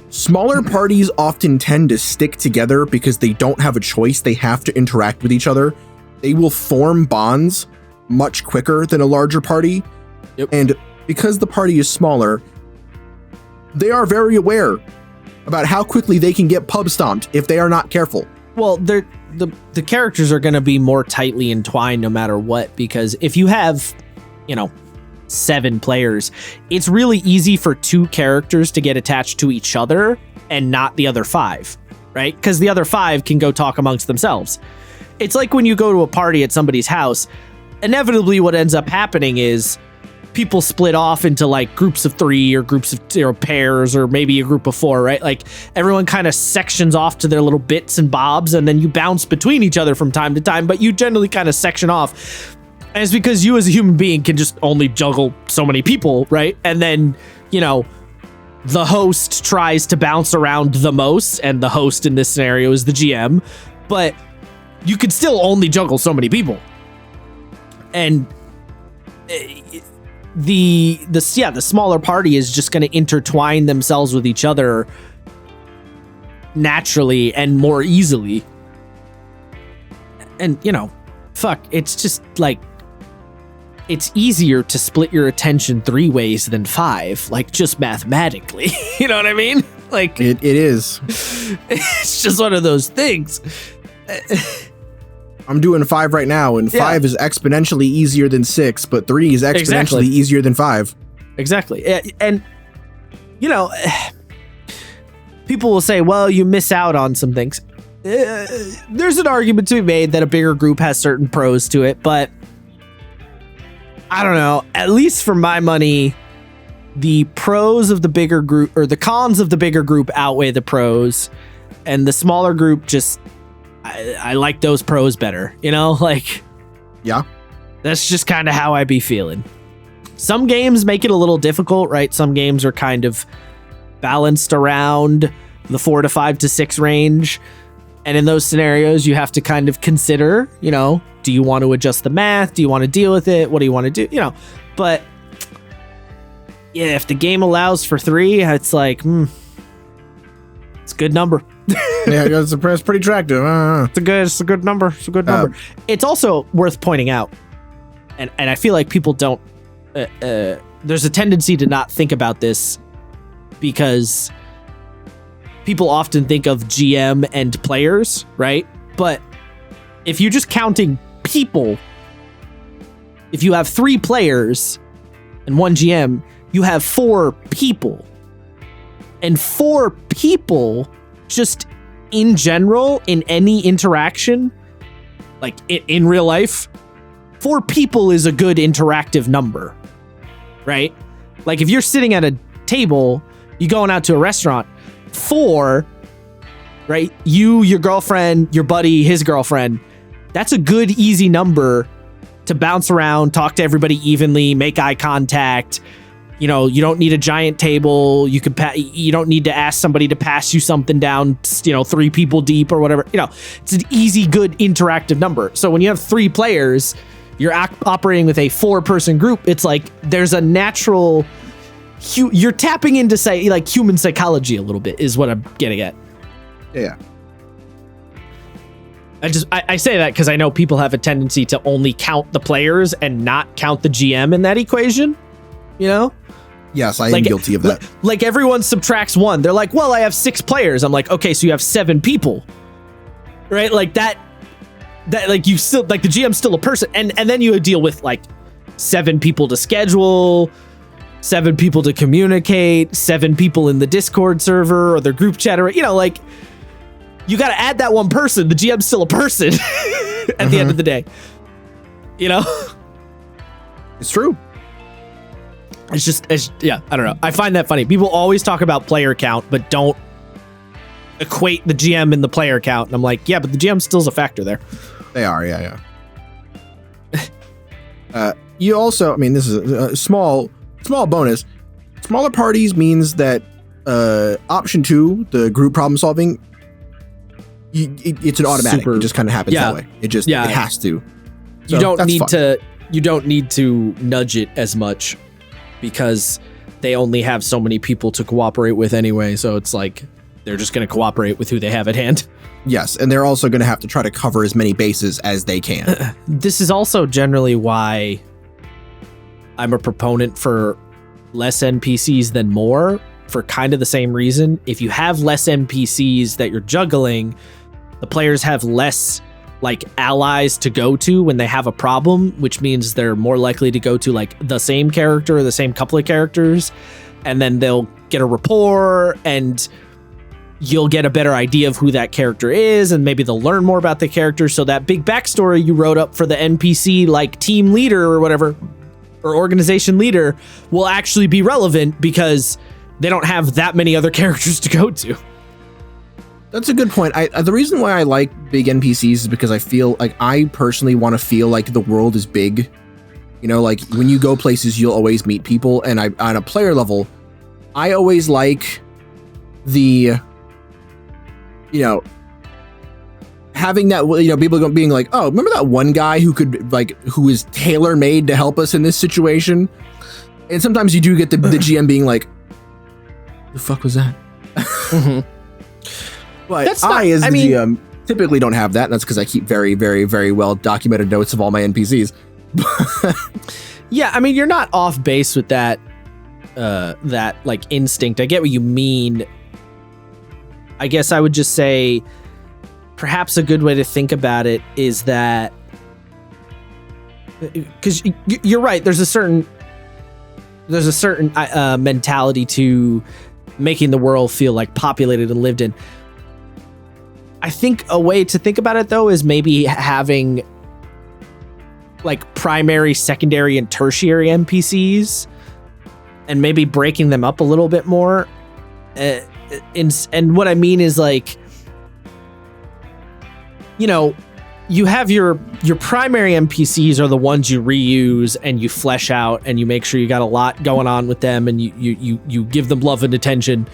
S1: Smaller parties often tend to stick together because they don't have a choice. They have to interact with each other. They will form bonds much quicker than a larger party.
S2: Yep.
S1: And because the party is smaller, they are very aware about how quickly they can get pub stomped if they are not careful.
S2: Well, the characters are going to be more tightly entwined no matter what, because if you have, 7 players, it's really easy for 2 characters to get attached to each other and not the other 5, right? Because the other 5 can go talk amongst themselves. It's like when you go to a party at somebody's house, inevitably what ends up happening is people split off into like groups of 3 or groups of pairs or maybe a group of 4, right? Like everyone kind of sections off to their little bits and bobs, and then you bounce between each other from time to time, but you generally kind of section off. And it's because you as a human being can just only juggle so many people, right? And then, the host tries to bounce around the most, and the host in this scenario is the GM, but you could still only juggle so many people. And the smaller party is just going to intertwine themselves with each other naturally and more easily. And, it's just like, it's easier to split your attention 3 ways than 5, like just mathematically. You know what I mean? Like
S1: it is.
S2: It's just one of those things.
S1: I'm doing 5 right now, and 5 is exponentially easier than 6, but 3 is exponentially easier than 5.
S2: Exactly. And people will say, well, you miss out on some things. There's an argument to be made that a bigger group has certain pros to it, but I don't know. At least for my money, the pros of the bigger group, or the cons of the bigger group, outweigh the pros. and the smaller group just I like those pros better, you know? Like,
S1: Yeah.
S2: that's just kind of how I be feeling. Some games make it a little difficult, right? Some games are kind of balanced around the 4 to 5 to 6 range. And in those scenarios, you have to kind of consider, you know, do you want to adjust the math? Do you want to deal with it? What do you want to do? You know, but yeah, if the game allows for 3, it's like, it's a good number.
S1: Yeah, it's pretty attractive.
S2: It's a good number. It's a good number. It's also worth pointing out, and I feel like people don't, there's a tendency to not think about this because people often think of GM and players, right? But if you're just counting people, if you have 3 players and 1 GM, you have 4 people. And 4 people, just in general, in any interaction, like in real life, 4 people is a good interactive number, right? Like if you're sitting at a table, you going out to a restaurant, 4, right? You, your girlfriend, your buddy, his girlfriend. That's a good, easy number to bounce around, talk to everybody evenly, make eye contact. You know, you don't need a giant table. You don't need to ask somebody to pass you something down, 3 people deep or whatever. You know, it's an easy, good, interactive number. So when you have 3 players, you're operating with a 4-person group. It's like there's a natural. You're tapping into human psychology a little bit is what I'm getting at.
S1: Yeah.
S2: I say that because I know people have a tendency to only count the players and not count the GM in that equation. You know?
S1: Yes, I am guilty of that.
S2: Like everyone subtracts 1. They're like, well, I have 6 players. I'm like, okay, so you have 7 people, right? Like that like you still like the GM's still a person, and then you deal with like 7 people to schedule, 7 people to communicate, 7 people in the Discord server or the group chat, or like you got to add that 1 person. The GM's still a person at the end of the day. You know,
S1: it's true.
S2: It's just I don't know. I find that funny. People always talk about player count, but don't equate the GM and the player count. And I'm like, yeah, but the GM still's a factor there.
S1: They are, yeah. You also, I mean, this is a small bonus. Smaller parties means that option 2, the group problem solving, it's an automatic. It just kind of happens that way. It has to. So
S2: you don't need to nudge it as much because they only have so many people to cooperate with anyway. So it's like they're just going to cooperate with who they have at hand.
S1: Yes, and they're also going to have to try to cover as many bases as they can.
S2: This is also generally why I'm a proponent for less NPCs than more, for kind of the same reason. If you have less NPCs that you're juggling, the players have less like allies to go to when they have a problem, which means they're more likely to go to like the same character or the same couple of characters, and then they'll get a rapport and you'll get a better idea of who that character is, and maybe they'll learn more about the character. So that big backstory you wrote up for the NPC, like team leader or whatever, or organization leader, will actually be relevant because they don't have that many other characters to go to.
S1: That's a good point. The reason why I like big NPCs is because I feel like I personally want to feel like the world is big. You know, like when you go places, you'll always meet people. And on a player level, I always like the, having that, people being like, oh, remember that one guy who is tailor made to help us in this situation? And sometimes you do get the GM being like, the fuck was that?
S2: Mm-hmm.
S1: But the GM, typically don't have that. And that's because I keep very, very, very well documented notes of all my NPCs.
S2: Yeah, I mean, you're not off base with that like instinct. I get what you mean. I guess I would just say perhaps a good way to think about it is that, because you're right, there's a certain mentality to making the world feel like populated and lived in. I think a way to think about it, though, is maybe having like primary, secondary, and tertiary NPCs, and maybe breaking them up a little bit more. And what I mean is, like, you know, you have your primary NPCs are the ones you reuse and you flesh out and you make sure you got a lot going on with them and you give them love and attention.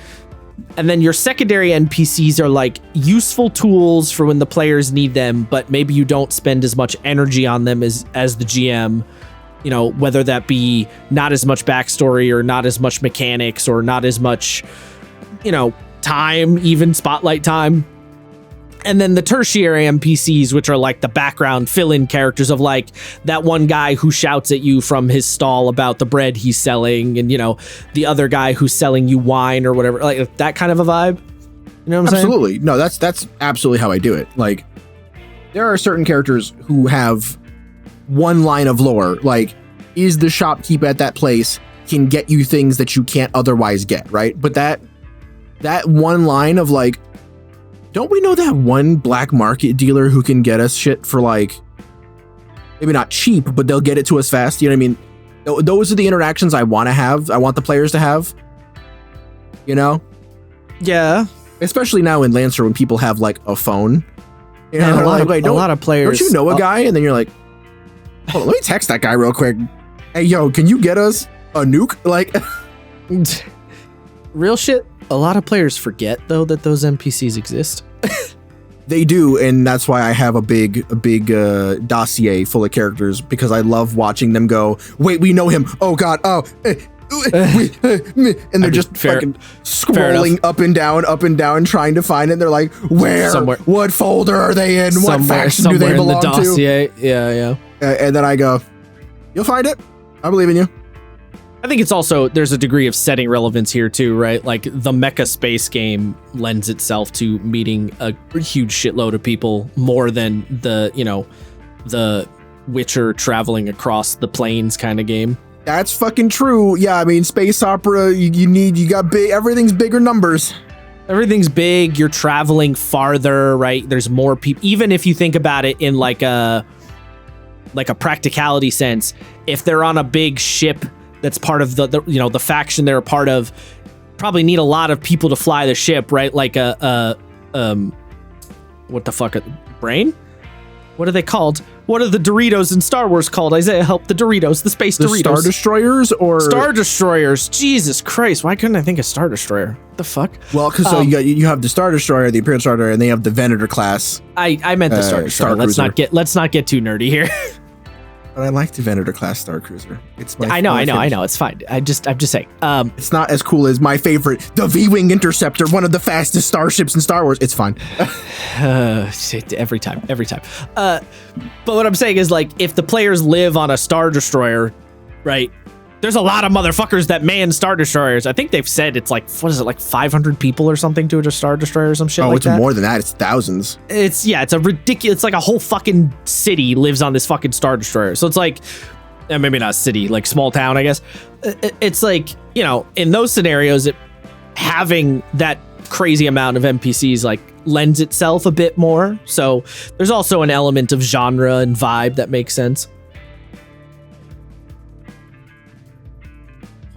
S2: And then your secondary NPCs are like useful tools for when the players need them, but maybe you don't spend as much energy on them as the GM, you know, whether that be not as much backstory or not as much mechanics or not as much, you know, time, even spotlight time. And then the tertiary NPCs, which are like the background fill-in characters of like that one guy who shouts at you from his stall about the bread he's selling, and you know, the other guy who's selling you wine or whatever, like that kind of a vibe. You know what I'm saying?
S1: Absolutely. No, that's absolutely how I do it. Like, there are certain characters who have one line of lore, like, is the shopkeep at that place can get you things that you can't otherwise get, right? But that one line of like, don't we know that one black market dealer who can get us shit for like, maybe not cheap, but they'll get it to us fast? You know what I mean? Those are the interactions I want to have. I want the players to have, you know?
S2: Yeah.
S1: Especially now in Lancer when people have like a phone. You know,
S2: And a
S1: like,
S2: lot of players.
S1: don't you know a guy? And then you're like, hold on, let me text that guy real quick. Hey, yo, can you get us a nuke? Like,
S2: real shit. A lot of players forget though that those NPCs exist.
S1: they do, and that's why I have a big dossier full of characters, because I love watching them go, wait, we know him. Oh God, and they're just fucking scrolling up and down, trying to find it. They're like, where? Somewhere. What folder are they in? What faction do they belong
S2: in the dossier.
S1: to?
S2: Yeah.
S1: And then I go, you'll find it. I believe in you.
S2: I think it's also, there's a degree of setting relevance here too, right? Like the mecha space game lends itself to meeting a huge shitload of people more than the, you know, the Witcher traveling across the plains kind of game.
S1: That's fucking true. Yeah, I mean, space opera, you got big, everything's bigger numbers.
S2: Everything's big. You're traveling farther, right? There's more people. Even if you think about it in like a practicality sense, if they're on a big ship that's part of the you know, the faction they're a part of, probably need a lot of people to fly the ship, right? Like what the fuck, brain? What are they called? What are the Doritos in Star Wars called? Isaiah, help, the Doritos, the space Doritos.
S1: Star Destroyers or
S2: Star Destroyers. Jesus Christ, why couldn't I think of Star Destroyer? What the fuck?
S1: Well, because so you have the Star Destroyer, the Imperial Star Destroyer, and they have the Venator class.
S2: I meant the Star Destroyer. Let's not get too nerdy here.
S1: But I like the Venator class Star Cruiser. It's my
S2: I know. It's fine. I'm just saying.
S1: It's not as cool as my favorite, the V-Wing Interceptor, one of the fastest starships in Star Wars. It's fine.
S2: Every time. But what I'm saying is, like, if the players live on a Star Destroyer, right? There's a lot of motherfuckers that man Star Destroyers. I think they've said it's like, what is it, like 500 people or something to a Star Destroyer or some shit like that? Oh,
S1: it's more than that. It's thousands.
S2: It's a ridiculous, it's like a whole fucking city lives on this fucking Star Destroyer. So it's like, maybe not a city, like small town, I guess. It's like, you know, in those scenarios, having that crazy amount of NPCs like lends itself a bit more. So there's also an element of genre and vibe that makes sense.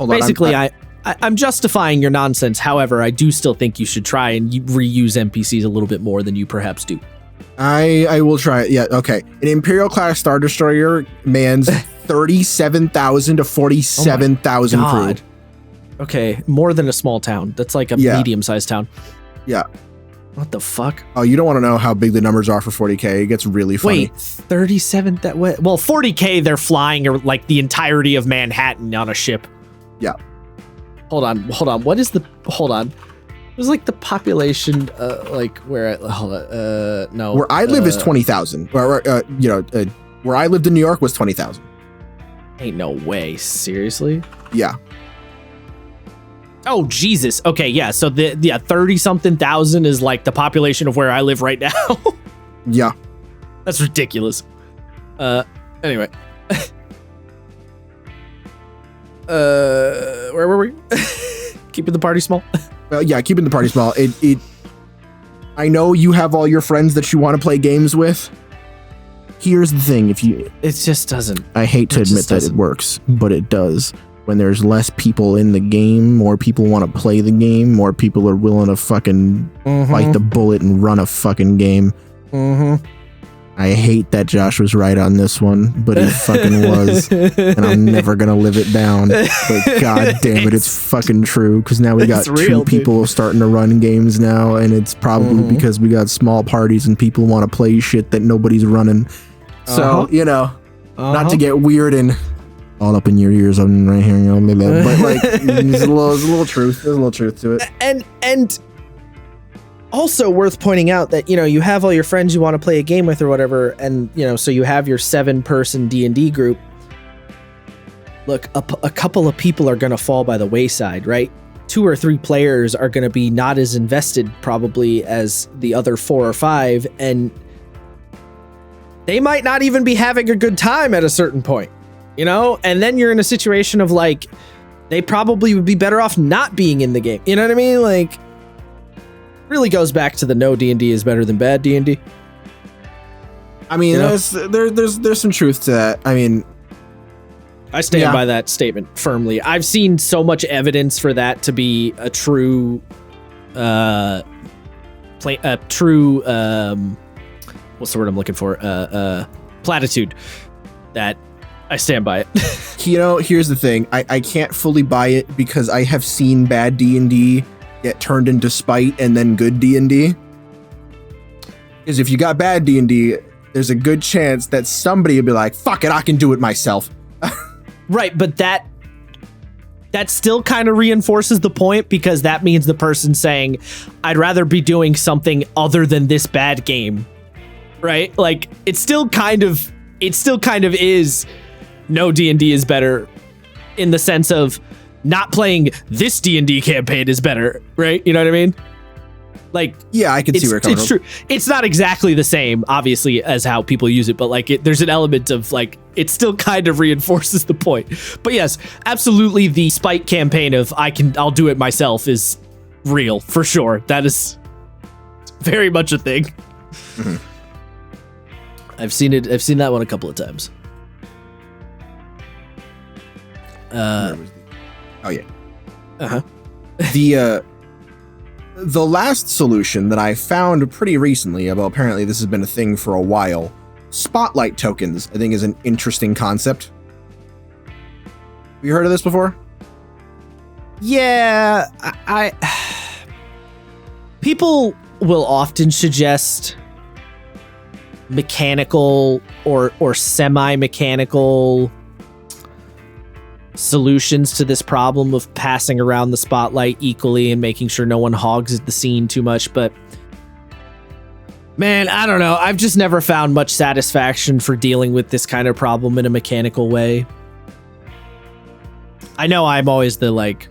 S2: Basically, I'm justifying your nonsense. However, I do still think you should try and reuse NPCs a little bit more than you perhaps do.
S1: I will try it. Yeah, okay. An Imperial class Star Destroyer mans 37,000 to 47,000 crew.
S2: Okay, more than a small town. That's like a medium-sized town.
S1: Yeah.
S2: What the fuck?
S1: Oh, you don't want to know how big the numbers are for 40K. It gets really funny.
S2: Wait, 37? Well, 40K, they're flying like the entirety of Manhattan on a ship.
S1: Yeah.
S2: Hold on. Hold on. It was like the population, like where? No.
S1: Where I live is 20,000. Where I lived in New York was 20,000.
S2: Ain't no way. Seriously?
S1: Yeah.
S2: Oh Jesus. Okay. Yeah. So 30-something thousand is like the population of where I live right now.
S1: Yeah.
S2: That's ridiculous. Anyway. Where were we? Keeping the party small.
S1: Yeah, keeping the party small. I know you have all your friends that you want to play games with. Here's the thing:
S2: it just doesn't.
S1: I hate to admit that it works, but it does. When there's less people in the game, more people want to play the game. More people are willing to fucking bite the bullet and run a fucking game. I hate that Josh was right on this one, but he fucking was, and I'm never gonna live it down. But god damn it, it's fucking true, because now we got two people starting to run games now, and it's probably because we got small parties and people want to play shit that nobody's running. So, you know, not to get weird and all up in your ears on right here, you know, but like there's a little truth. There's a little truth to it.
S2: And also worth pointing out that, you know, you have all your friends you want to play a game with or whatever, and, you know, so you have your 7-person D&D group. Look, a couple of people are going to fall by the wayside, right? 2 or 3 players are going to be not as invested probably as the other 4 or 5, and they might not even be having a good time at a certain point, you know? And then you're in a situation of like, they probably would be better off not being in the game. You know what I mean? Like, really goes back to the no D&D is better than bad D&D.
S1: I mean, you know? there's some truth to that. I mean,
S2: I stand by that statement firmly. I've seen so much evidence for that to be a true, what's the word I'm looking for? Platitude. That I stand by it.
S1: You know, here's the thing. I can't fully buy it because I have seen bad D&D get turned into spite and then good D&D. Because if you got bad D&D, there's a good chance that somebody will be like, fuck it, I can do it myself.
S2: Right, but that still kind of reinforces the point, because that means the person saying, I'd rather be doing something other than this bad game. Right? Like, it still kind of is no D&D is better, in the sense of not playing this D&D campaign is better, right? You know what I mean? Like,
S1: yeah, I can see where it comes from.
S2: It's true. It's not exactly the same, obviously, as how people use it, but like, there's an element of like, it still kind of reinforces the point. But yes, absolutely, the spite campaign of I'll do it myself is real for sure. That is very much a thing. Mm-hmm. I've seen that one a couple of times.
S1: Oh yeah. The last solution that I found pretty recently, although apparently this has been a thing for a while, spotlight tokens, I think is an interesting concept. Have you heard of this before?
S2: Yeah, I people will often suggest mechanical or semi-mechanical solutions to this problem of passing around the spotlight equally and making sure no one hogs the scene too much, but man, I don't know. I've just never found much satisfaction for dealing with this kind of problem in a mechanical way. I know I'm always the like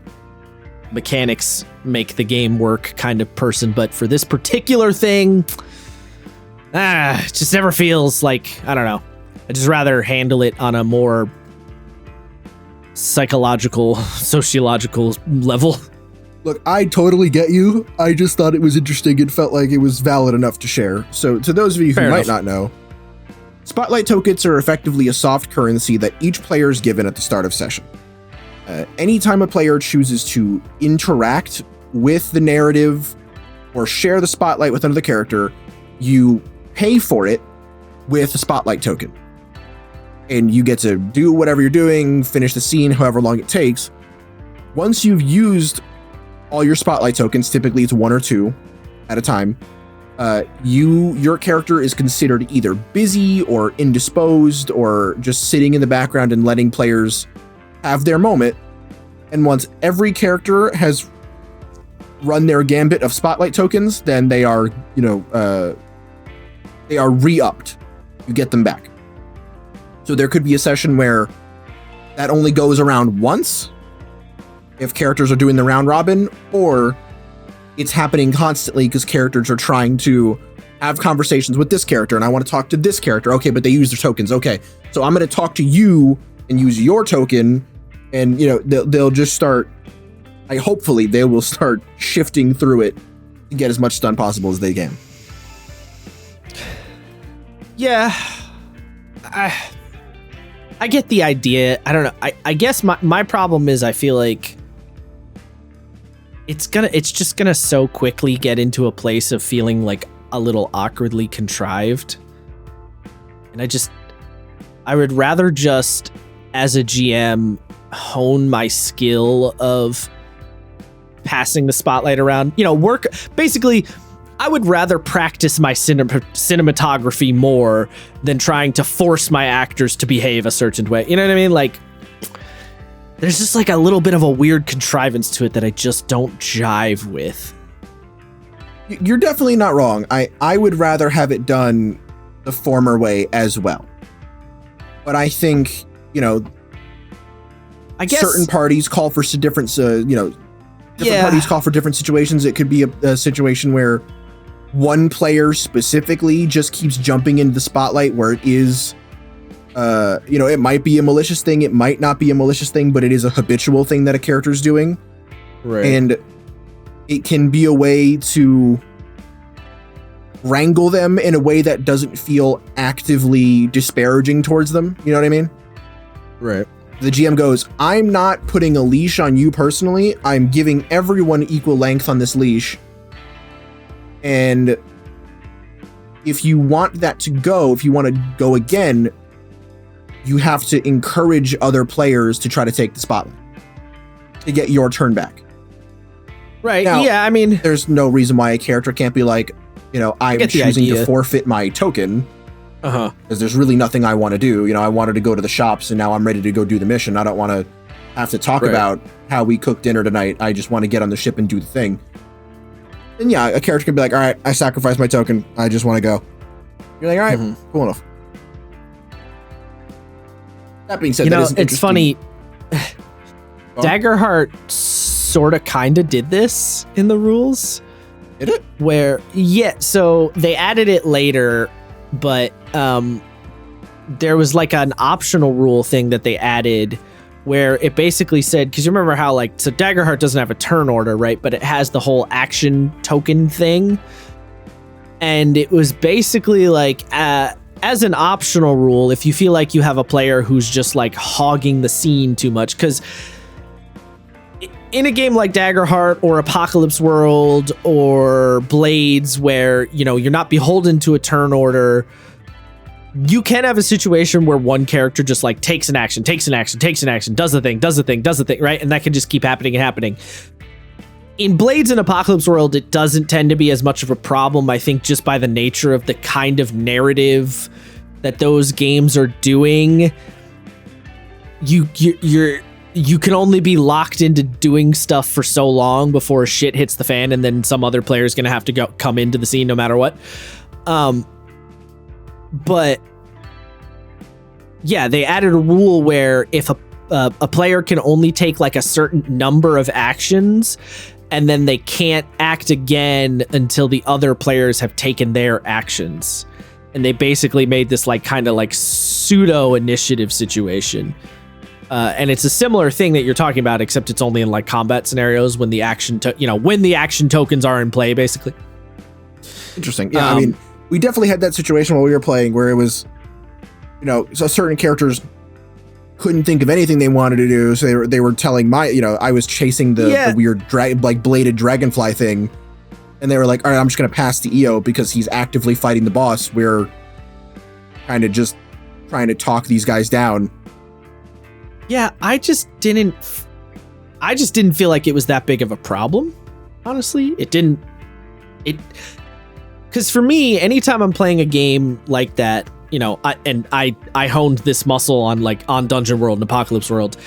S2: mechanics make the game work kind of person, but for this particular thing, it just never feels like, I don't know. I'd just rather handle it on a more psychological, sociological level.
S1: Look, I totally get you. I just thought it was interesting and felt like it was valid enough to share. So to those of you who might not know, spotlight tokens are effectively a soft currency that each player is given at the start of session. Anytime a player chooses to interact with the narrative or share the spotlight with another character, you pay for it with a spotlight token. And you get to do whatever you're doing, finish the scene, however long it takes. Once you've used all your spotlight tokens, typically it's 1 or 2 at a time, your character is considered either busy or indisposed or just sitting in the background and letting players have their moment. And once every character has run their gambit of spotlight tokens, then they are, they are re-upped. You get them back. So there could be a session where that only goes around once if characters are doing the round robin, or it's happening constantly because characters are trying to have conversations with this character and I want to talk to this character. Okay, but they use their tokens. Okay, so I'm going to talk to you and use your token, and they'll just start, hopefully they will start shifting through it to get as much done possible as they can.
S2: Yeah, I get the idea. I don't know. I guess my problem is I feel like it's just gonna so quickly get into a place of feeling like a little awkwardly contrived. And I would rather just, as a GM, hone my skill of passing the spotlight around, basically. I would rather practice my cinematography more than trying to force my actors to behave a certain way. You know what I mean? Like, there's just like a little bit of a weird contrivance to it that I just don't jive with.
S1: You're definitely not wrong. I would rather have it done the former way as well. But I think,
S2: I guess
S1: certain parties call for different, parties call for different situations. It could be a situation where one player specifically just keeps jumping into the spotlight where it is, it might be a malicious thing. It might not be a malicious thing, but it is a habitual thing that a character's doing.
S2: Right.
S1: And it can be a way to wrangle them in a way that doesn't feel actively disparaging towards them. You know what I mean?
S2: Right.
S1: The GM goes, I'm not putting a leash on you personally. I'm giving everyone equal length on this leash. And if you want that to go, if you want to go again, you have to encourage other players to try to take the spotlight to get your turn back.
S2: Right.
S1: Now,
S2: yeah. I mean,
S1: there's no reason why a character can't be like, I'm choosing to forfeit my token. Because there's really nothing I want to do. I wanted to go to the shops and now I'm ready to go do the mission. I don't want to have to talk about how we cooked dinner tonight. I just want to get on the ship and do the thing. And yeah, a character can be like, all right, I sacrificed my token. I just want to go. You're like, all right, cool enough. That being said,
S2: it's funny. Daggerheart sort of kind of did this in the rules.
S1: Did it?
S2: So they added it later, but there was like an optional rule thing that they added where it basically said, because you remember how so Daggerheart doesn't have a turn order, right? But it has the whole action token thing. And it was basically as an optional rule, if you feel like you have a player who's just hogging the scene too much, because in a game like Daggerheart or Apocalypse World or Blades, where, you're not beholden to a turn order, you can have a situation where one character just takes an action, does the thing, right? And that can just keep happening and happening. In Blades and Apocalypse World, it doesn't tend to be as much of a problem, I think, just by the nature of the kind of narrative that those games are doing. You can only be locked into doing stuff for so long before shit hits the fan, and then some other player is going to have to come into the scene no matter what. But yeah, they added a rule where if a player can only take a certain number of actions, and then they can't act again until the other players have taken their actions. And they basically made this kind of pseudo initiative situation. And it's a similar thing that you're talking about, except it's only in combat scenarios when the action, when the action tokens are in play, basically.
S1: Interesting. Yeah, I mean, we definitely had that situation while we were playing where it was, so certain characters couldn't think of anything they wanted to do, so they were telling I was chasing the weird bladed dragonfly thing, and they were like, all right, I'm just gonna pass to EO because he's actively fighting the boss. We're kind of just trying to talk these guys down.
S2: Yeah, I just didn't feel like it was that big of a problem. Honestly, because for me, anytime I'm playing a game like that, I honed this muscle on Dungeon World and Apocalypse World.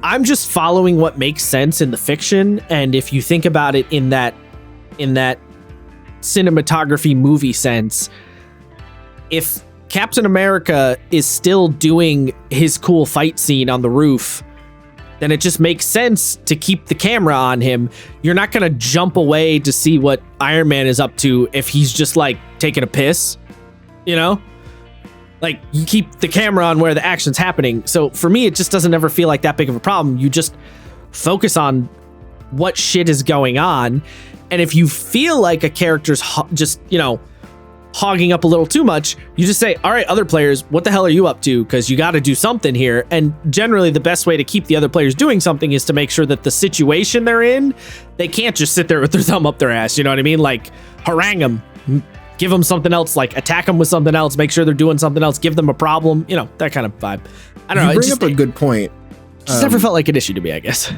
S2: I'm just following what makes sense in the fiction, and if you think about it in that cinematography movie sense, if Captain America is still doing his cool fight scene on the roof, then it just makes sense to keep the camera on him. You're not going to jump away to see what Iron Man is up to if he's just taking a piss, you keep the camera on where the action's happening. So for me, it just doesn't ever feel like that big of a problem. You just focus on what shit is going on. And if you feel like a character's just, hogging up a little too much, you just say, all right, other players, what the hell are you up to? Because you got to do something here. And generally the best way to keep the other players doing something is to make sure that the situation they're in, they can't just sit there with their thumb up their ass. You know what I mean? Harangue them, give them something else, like attack them with something else, make sure they're doing something else, give them a problem, you know, that kind of vibe. I don't know.
S1: You bring up a good point.
S2: Just never felt like an issue to me, I guess.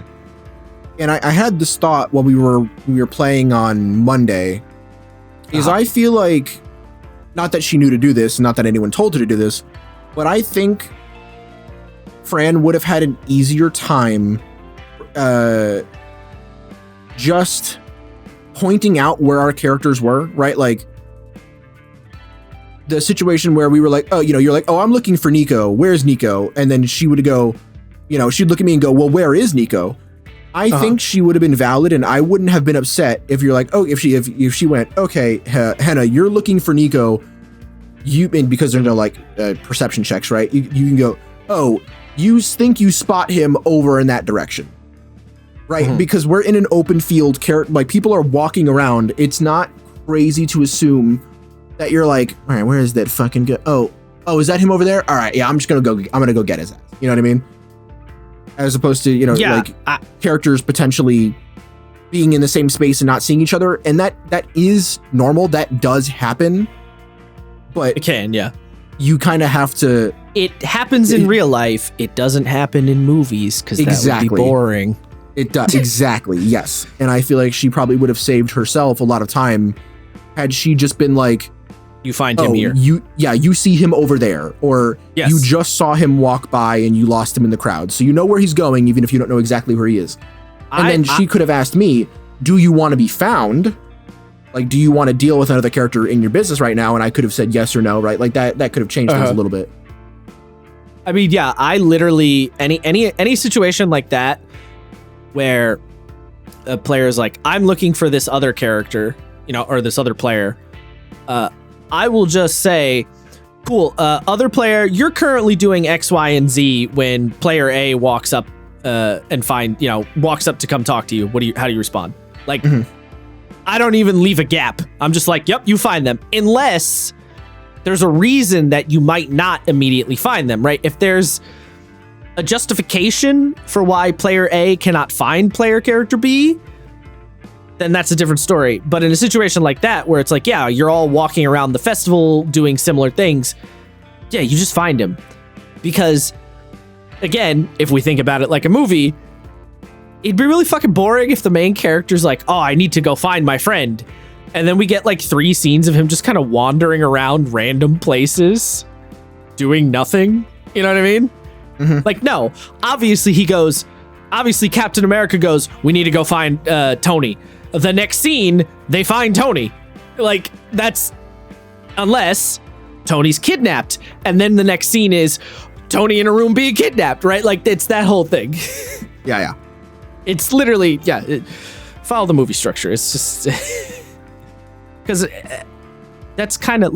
S1: And I had this thought while we were playing on Monday, is I feel like, not that she knew to do this, not that anyone told her to do this, but I think Fran would have had an easier time just pointing out where our characters were, right? Like the situation where we were like, oh, you know, you're like, oh, I'm looking for Nico. Where's Nico? And then she would go, you know, she'd look at me and go, well, where is Nico? I think she would have been valid, and I wouldn't have been upset if you're like, oh, if she went, okay, Henna, you're looking for Nico, and because there's no like perception checks, right? You can go, oh, you think you spot him over in that direction, right? Because we're in an open field, like people are walking around. It's not crazy to assume that you're like, all right, where is that fucking guy? Oh, is that him over there? All right, yeah, I'm gonna go get his ass. You know what I mean? As opposed to, you know, characters potentially being in the same space and not seeing each other. And that is normal. That does happen. But
S2: it can, yeah.
S1: You kind of have to...
S2: It happens in real life. It doesn't happen in movies because that would be boring.
S1: It does. Exactly, yes. And I feel like she probably would have saved herself a lot of time had she just been like,
S2: you find him here.
S1: You see him over there. Or you just saw him walk by and you lost him in the crowd. So you know where he's going, even if you don't know exactly where he is. And then she could have asked me, do you want to be found? Like, do you want to deal with another character in your business right now? And I could have said yes or no, right? Like that could have changed things a little bit.
S2: I mean, yeah, I literally, any situation like that where a player is like, I'm looking for this other character, you know, or this other player, I will just say, cool, other player, you're currently doing X, Y, and Z when player A walks up walks up to come talk to you. How do you respond? Like, I don't even leave a gap. I'm just like, yep, you find them. Unless there's a reason that you might not immediately find them, right? If there's a justification for why player A cannot find player character B, then that's a different story. But in a situation like that, where it's like, yeah, you're all walking around the festival doing similar things, yeah, you just find him. Because, again, if we think about it like a movie, it'd be really fucking boring if the main character's like, oh, I need to go find my friend. And then we get like 3 scenes of him just kind of wandering around random places, doing nothing. You know what I mean? Like, no, obviously Captain America goes, we need to go find Tony. The next scene, they find Tony. Like, that's unless Tony's kidnapped. And then the next scene is Tony in a room being kidnapped, right? Like, it's that whole thing.
S1: Yeah.
S2: It's literally, follow the movie structure. It's just, because that's kind of,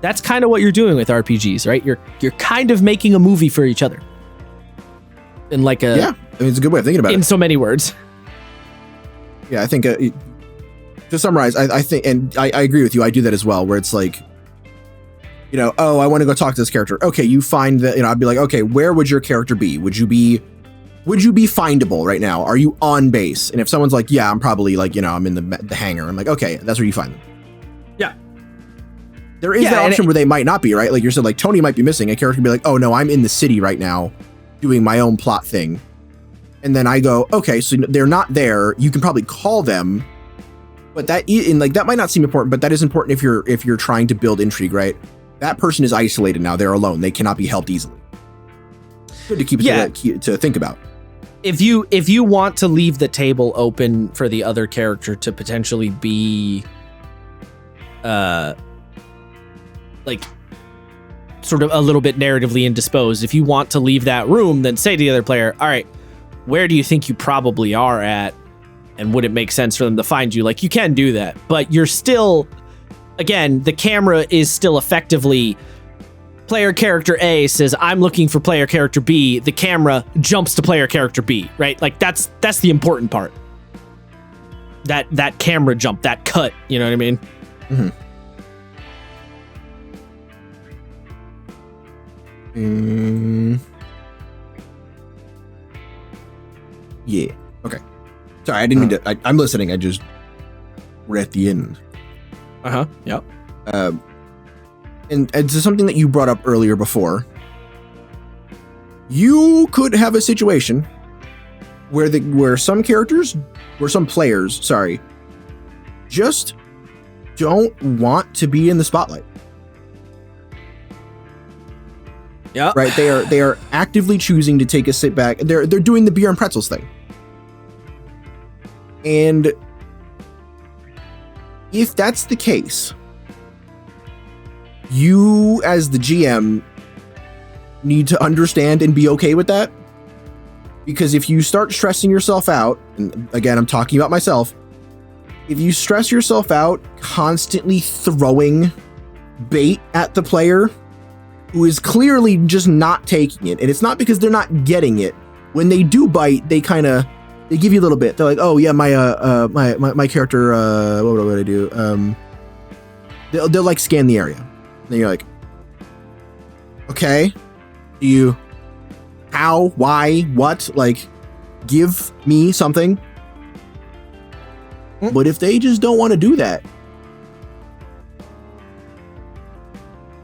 S2: that's kind of what you're doing with RPGs, right? You're kind of making a movie for each other. In like a...
S1: Yeah, I mean, it's a good way of thinking about it.
S2: In so many words.
S1: Yeah, I think to summarize, I think, and I agree with you. I do that as well, where it's like, you know, oh, I want to go talk to this character. Okay, you find that, you know, I'd be like, okay, where would your character be? Would you be findable right now? Are you on base? And if someone's like, yeah, I'm probably like, you know, I'm in the hangar. I'm like, okay, that's where you find them.
S2: Yeah.
S1: There is that option where they might not be, right? Like you said, like Tony might be missing. A character could be like, oh no, I'm in the city right now doing my own plot thing. And then I go, okay, so they're not there. You can probably call them, but that might not seem important, but that is important if you're trying to build intrigue, right? That person is isolated now. They're alone. They cannot be helped easily. Good to keep to think about.
S2: If you want to leave the table open for the other character to potentially be, like, sort of a little bit narratively indisposed, if you want to leave that room, then say to the other player, all right, where do you think you probably are at? And would it make sense for them to find you? Like, you can do that, but you're still, again, the camera is still effectively player character A says, I'm looking for player character B. The camera jumps to player character B, right? Like, that's the important part. That camera jump, that cut, you know what I mean?
S1: Yeah. Okay. Sorry, I didn't mean to. I'm listening. We're at the end.
S2: Yep.
S1: And it's something that you brought up earlier before. You could have a situation where some players, just don't want to be in the spotlight.
S2: Yeah.
S1: Right. They are actively choosing to take a sit back. They're doing the beer and pretzels thing. And if that's the case, you as the GM need to understand and be okay with that. Because if you start stressing yourself out, and again, I'm talking about myself, if you stress yourself out constantly throwing bait at the player who is clearly just not taking it, and it's not because they're not getting it. When they do bite, they give you a little bit. They're like, "Oh yeah, my character. What would I do? They'll like scan the area." And then you're like, "Okay, do you? How? Why? What? Like, give me something." But if they just don't want to do that,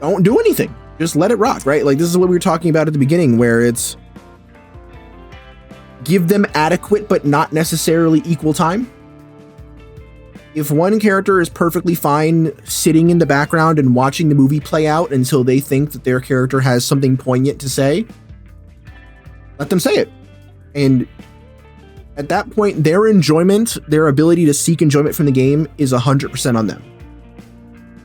S1: don't do anything. Just let it rock, right? Like, this is what we were talking about at the beginning, where it's give them adequate but not necessarily equal time. If one character is perfectly fine sitting in the background and watching the movie play out until they think that their character has something poignant to say, let them say it. And at that point, their enjoyment, their ability to seek enjoyment from the game is 100% on them.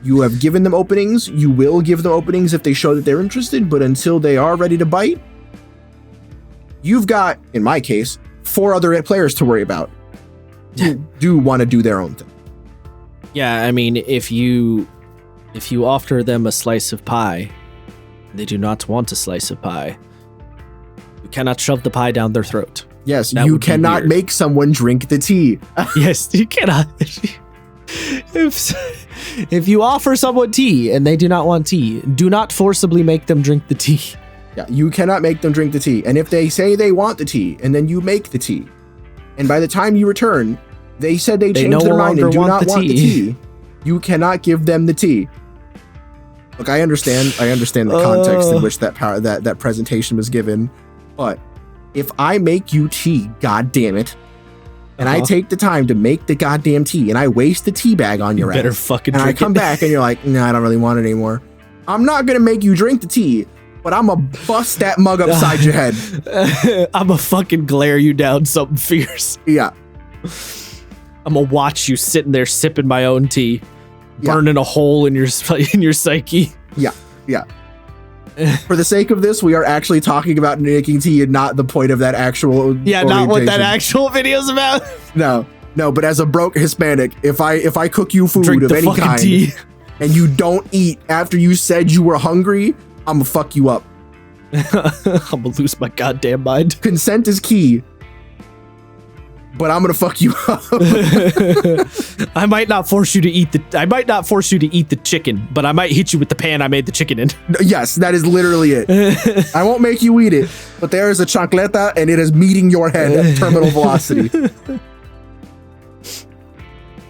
S1: You have given them openings. You will give them openings if they show that they're interested, but until they are ready to bite, you've got, in my case, 4 other players to worry about who do want to do their own thing.
S2: Yeah, I mean, if you offer them a slice of pie, they do not want a slice of pie. You cannot shove the pie down their throat.
S1: Yes, you cannot make someone drink the tea.
S2: Yes, you cannot. If you offer someone tea and they do not want tea, do not forcibly make them drink the tea.
S1: Yeah, you cannot make them drink the tea. And if they say they want the tea, and then you make the tea, and by the time you return, they said they changed their mind and do not want the tea, you cannot give them the tea. Look, I understand the context in which that presentation was given, but if I make you tea, god damn it, and I take the time to make the goddamn tea, and I waste the tea bag on your ass,
S2: better fucking
S1: and
S2: drink
S1: I come back and you're like, nah, I don't really want it anymore. I'm not gonna make you drink the tea, but I'm gonna bust that mug upside your head.
S2: I'm gonna fucking glare you down something fierce.
S1: Yeah.
S2: I'm gonna watch you sitting there sipping my own tea, burning a hole in your psyche.
S1: Yeah. For the sake of this, we are actually talking about making tea and not the point of that actual
S2: not what that actual video's about.
S1: No, but as a broke Hispanic, if I cook you food
S2: Drink
S1: of any kind
S2: tea.
S1: and you don't eat after you said you were hungry, I'm gonna fuck you up.
S2: I'm gonna lose my goddamn mind.
S1: Consent is key, but I'm gonna fuck you up.
S2: I might not force you to eat the chicken, but I might hit you with the pan I made the chicken in.
S1: Yes, that is literally it. I won't make you eat it, but there is a chancleta and it is meeting your head at terminal velocity.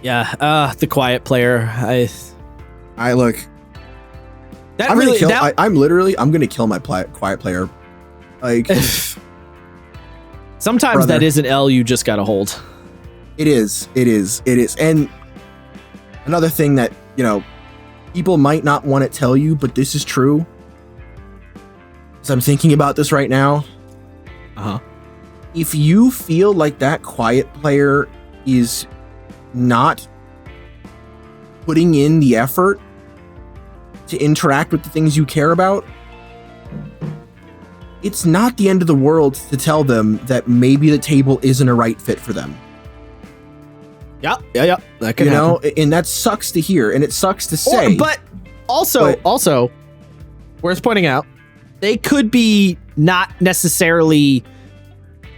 S2: Yeah, the quiet player.
S1: I look.
S2: That
S1: I'm
S2: really.
S1: I'm gonna kill my quiet player. Like.
S2: Sometimes
S1: brother.
S2: that is an L you just gotta hold.
S1: It is. And another thing that, people might not want to tell you, but this is true. As I'm thinking about this right now. If you feel like that quiet player is not putting in the effort to interact with the things you care about, it's not the end of the world to tell them that maybe the table isn't a right fit for them.
S2: Yeah. That can happen.
S1: And that sucks to hear, and it sucks to say.
S2: But also, worth pointing out, they could be not necessarily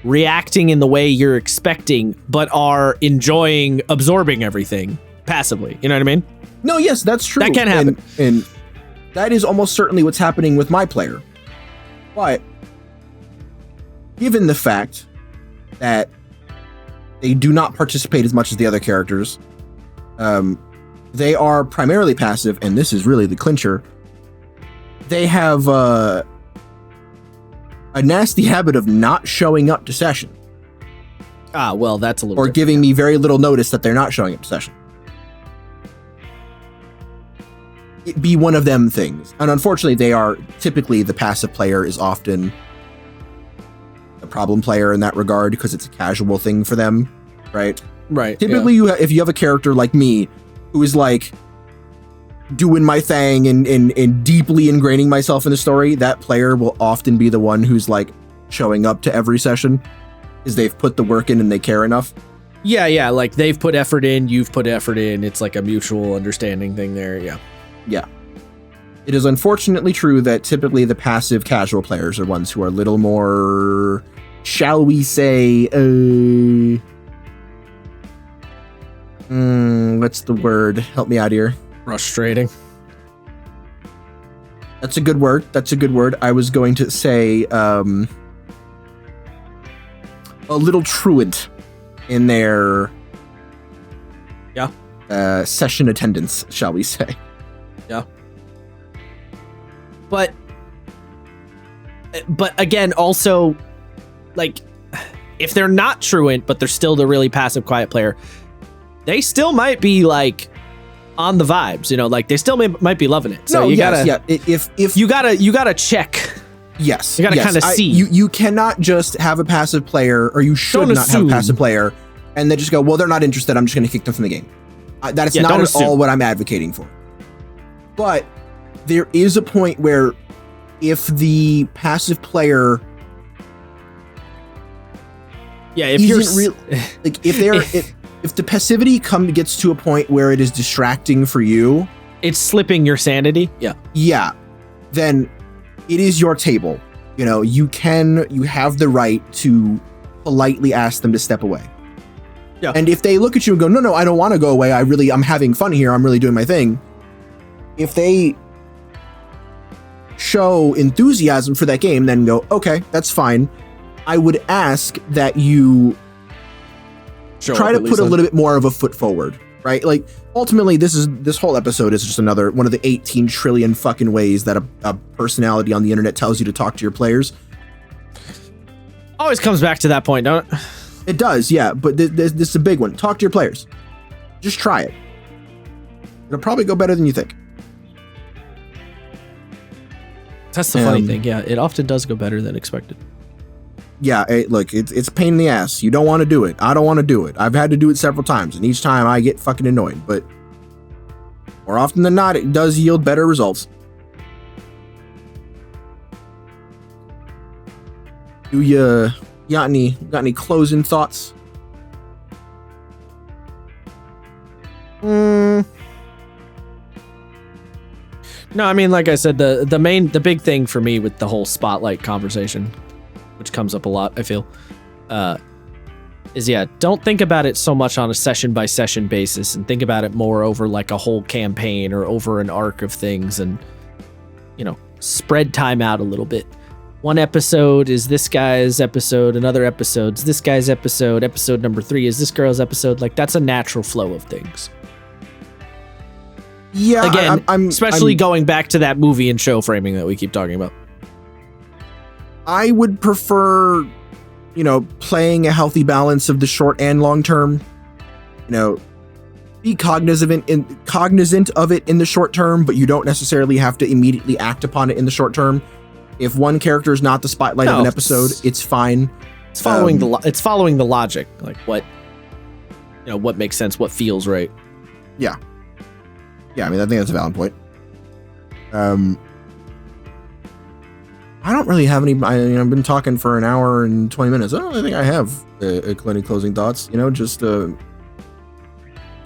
S2: reacting in the way you're expecting, but are absorbing everything passively. You know what I mean?
S1: No, yes, that's true.
S2: That can happen.
S1: And that is almost certainly what's happening with my player. But given the fact that they do not participate as much as the other characters, they are primarily passive, and this is really the clincher. They have a nasty habit of not showing up to session.
S2: Ah, well, that's a little.
S1: Or giving me very little notice that they're not showing up to session. It be one of them things. And unfortunately, they are typically the passive player is often a problem player in that regard because it's a casual thing for them, right?
S2: Right.
S1: Typically, if you have a character like me who is like doing my thing and deeply ingraining myself in the story, that player will often be the one who's like showing up to every session because they've put the work in and they care enough.
S2: Yeah. Like they've put effort in, you've put effort in. It's like a mutual understanding thing there. Yeah.
S1: Yeah. It is unfortunately true that typically the passive casual players are ones who are a little more, shall we say, what's the word? Help me out here.
S2: Frustrating.
S1: That's a good word. I was going to say a little truant in their session attendance, shall we say.
S2: Yeah. But again, also, like, if they're not truant, but they're still the really passive, quiet player, they still might be like on the vibes, you know, like they still might be loving it. So if you gotta check.
S1: Yes,
S2: you gotta kind of see.
S1: You cannot just have a passive player, or you should not have a passive player, and then just go, well, they're not interested, I'm just going to kick them from the game. That is not at all what I'm advocating for. But there is a point where if the passive player,
S2: if you're
S1: like if the passivity gets to a point where it is distracting for you,
S2: it's slipping your sanity.
S1: Yeah, then it is your table. You know, you have the right to politely ask them to step away.
S2: Yeah.
S1: And if they look at you and go, no, I don't want to go away. I'm having fun here. I'm really doing my thing. If they show enthusiasm for that game, then go, okay, that's fine. I would ask that you try to put a little bit more of a foot forward, right? Like, ultimately, this whole episode is just another one of the 18 trillion fucking ways that a personality on the internet tells you to talk to your players.
S2: Always comes back to that point, don't it?
S1: It does, yeah, but this is a big one. Talk to your players. Just try it. It'll probably go better than you think.
S2: That's the funny thing. Yeah, it often does go better than expected.
S1: Yeah, look, it's a pain in the ass. You don't want to do it. I don't want to do it. I've had to do it several times, and each time I get fucking annoyed. But more often than not, it does yield better results. Do you got any closing thoughts?
S2: No, I mean, like I said, the big thing for me with the whole spotlight conversation, which comes up a lot, I feel, is don't think about it so much on a session by session basis, and think about it more over like a whole campaign or over an arc of things, and spread time out a little bit. One episode is this guy's episode, another episode's this guy's episode number 3 is this girl's episode. Like, that's a natural flow of things.
S1: Yeah,
S2: again, I'm going back to that movie and show framing that we keep talking about.
S1: I would prefer, playing a healthy balance of the short and long term. Be cognizant of it in the short term, but you don't necessarily have to immediately act upon it in the short term. If one character is not the spotlight of an episode, it's fine.
S2: It's following the logic, like what makes sense, what feels right.
S1: Yeah. Yeah, I mean, I think that's a valid point. I don't really have any. I've been talking for an hour and 20 minutes. I don't really think I have any closing thoughts. Just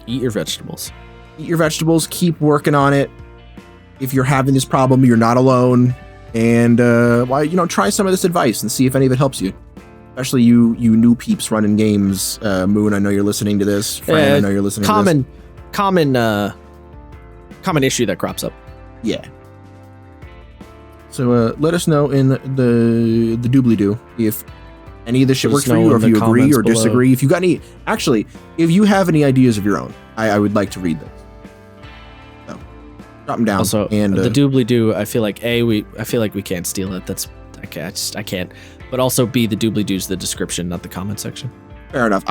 S2: eat your vegetables.
S1: Eat your vegetables. Keep working on it. If you're having this problem, you're not alone. And try some of this advice and see if any of it helps you. Especially you new peeps running games. Moon, I know you're listening to this. Fran, I know you're listening to this. Common issue that crops up. Yeah. So let us know in the doobly-doo if any of this shit works for you, or if you agree or disagree. If you got any, actually, if you have any ideas of your own, I would like to read them. Drop them down.
S2: Also,
S1: and
S2: the doobly doo. I feel like I feel like we can't steal it. I can't. But also, B, the doobly doo's the description, not the comment section.
S1: fair enough.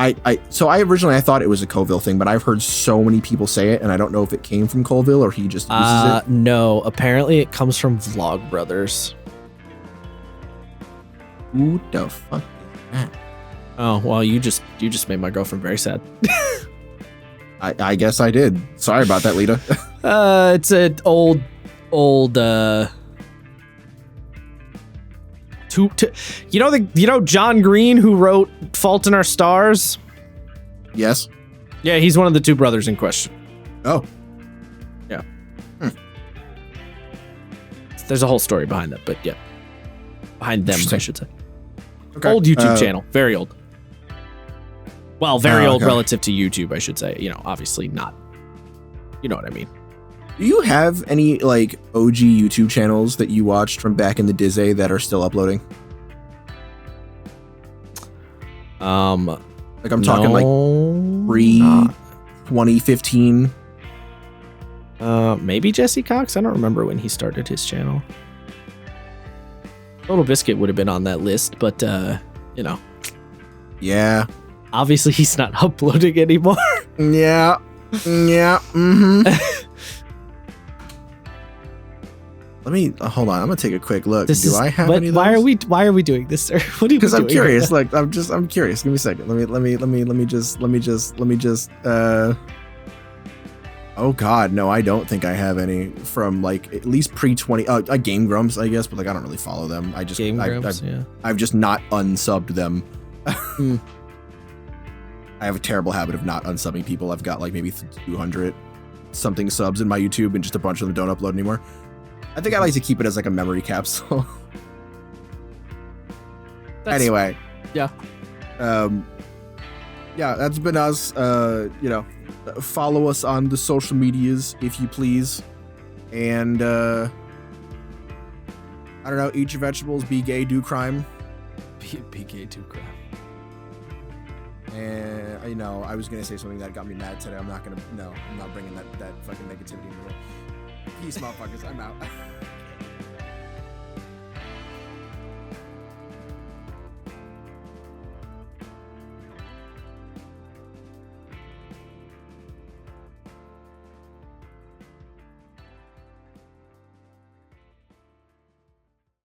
S1: So I originally thought it was a Colville thing, but I've heard so many people say it, and I don't know if it came from Colville or he just uses it.
S2: No, apparently it comes from Vlog Brothers.
S1: Who the fuck is that?
S2: Oh well, you just made my girlfriend very sad.
S1: I guess I did. Sorry about that, Lita.
S2: It's an old. You know John Green, who wrote Fault in Our Stars?
S1: Yes.
S2: Yeah, he's one of the two brothers in question.
S1: Oh.
S2: Yeah. There's a whole story behind that, but yeah. Behind them, I should say.
S1: Okay.
S2: Old YouTube channel. Very old. Well, very old
S1: okay.
S2: relative to YouTube, I should say. You know, obviously not. You know what I mean.
S1: Do you have any like OG YouTube channels that you watched from back in the Dizzy that are still uploading? Like I'm talking like pre-2015.
S2: Maybe Jesse Cox. I don't remember when he started his channel. Total Biscuit would have been on that list, but you know.
S1: Yeah.
S2: Obviously, he's not uploading anymore.
S1: Yeah. Yeah. Mm-hmm. Let me hold on. I'm gonna take a quick look. I have any of those?
S2: Why are we doing this, sir? What are you doing?
S1: Because I'm curious. Like I'm curious. Give me a second. Let me just. Oh God, no, I don't think I have any from like at least pre-20. Game Grumps, I guess, but like I don't really follow them. I just
S2: Game Grumps, yeah.
S1: I've just not unsubbed them. I have a terrible habit of not unsubbing people. I've got like maybe 200 something subs in my YouTube, and just a bunch of them don't upload anymore. I think I like to keep it as like a memory capsule. Anyway.
S2: Yeah.
S1: Yeah, that's been us. Follow us on the social medias if you please. And I don't know, eat your vegetables, be gay, do crime.
S2: Be gay, do crime.
S1: And I was gonna say something that got me mad today. I'm not bringing that fucking negativity anymore. Peace, motherfuckers. I'm out.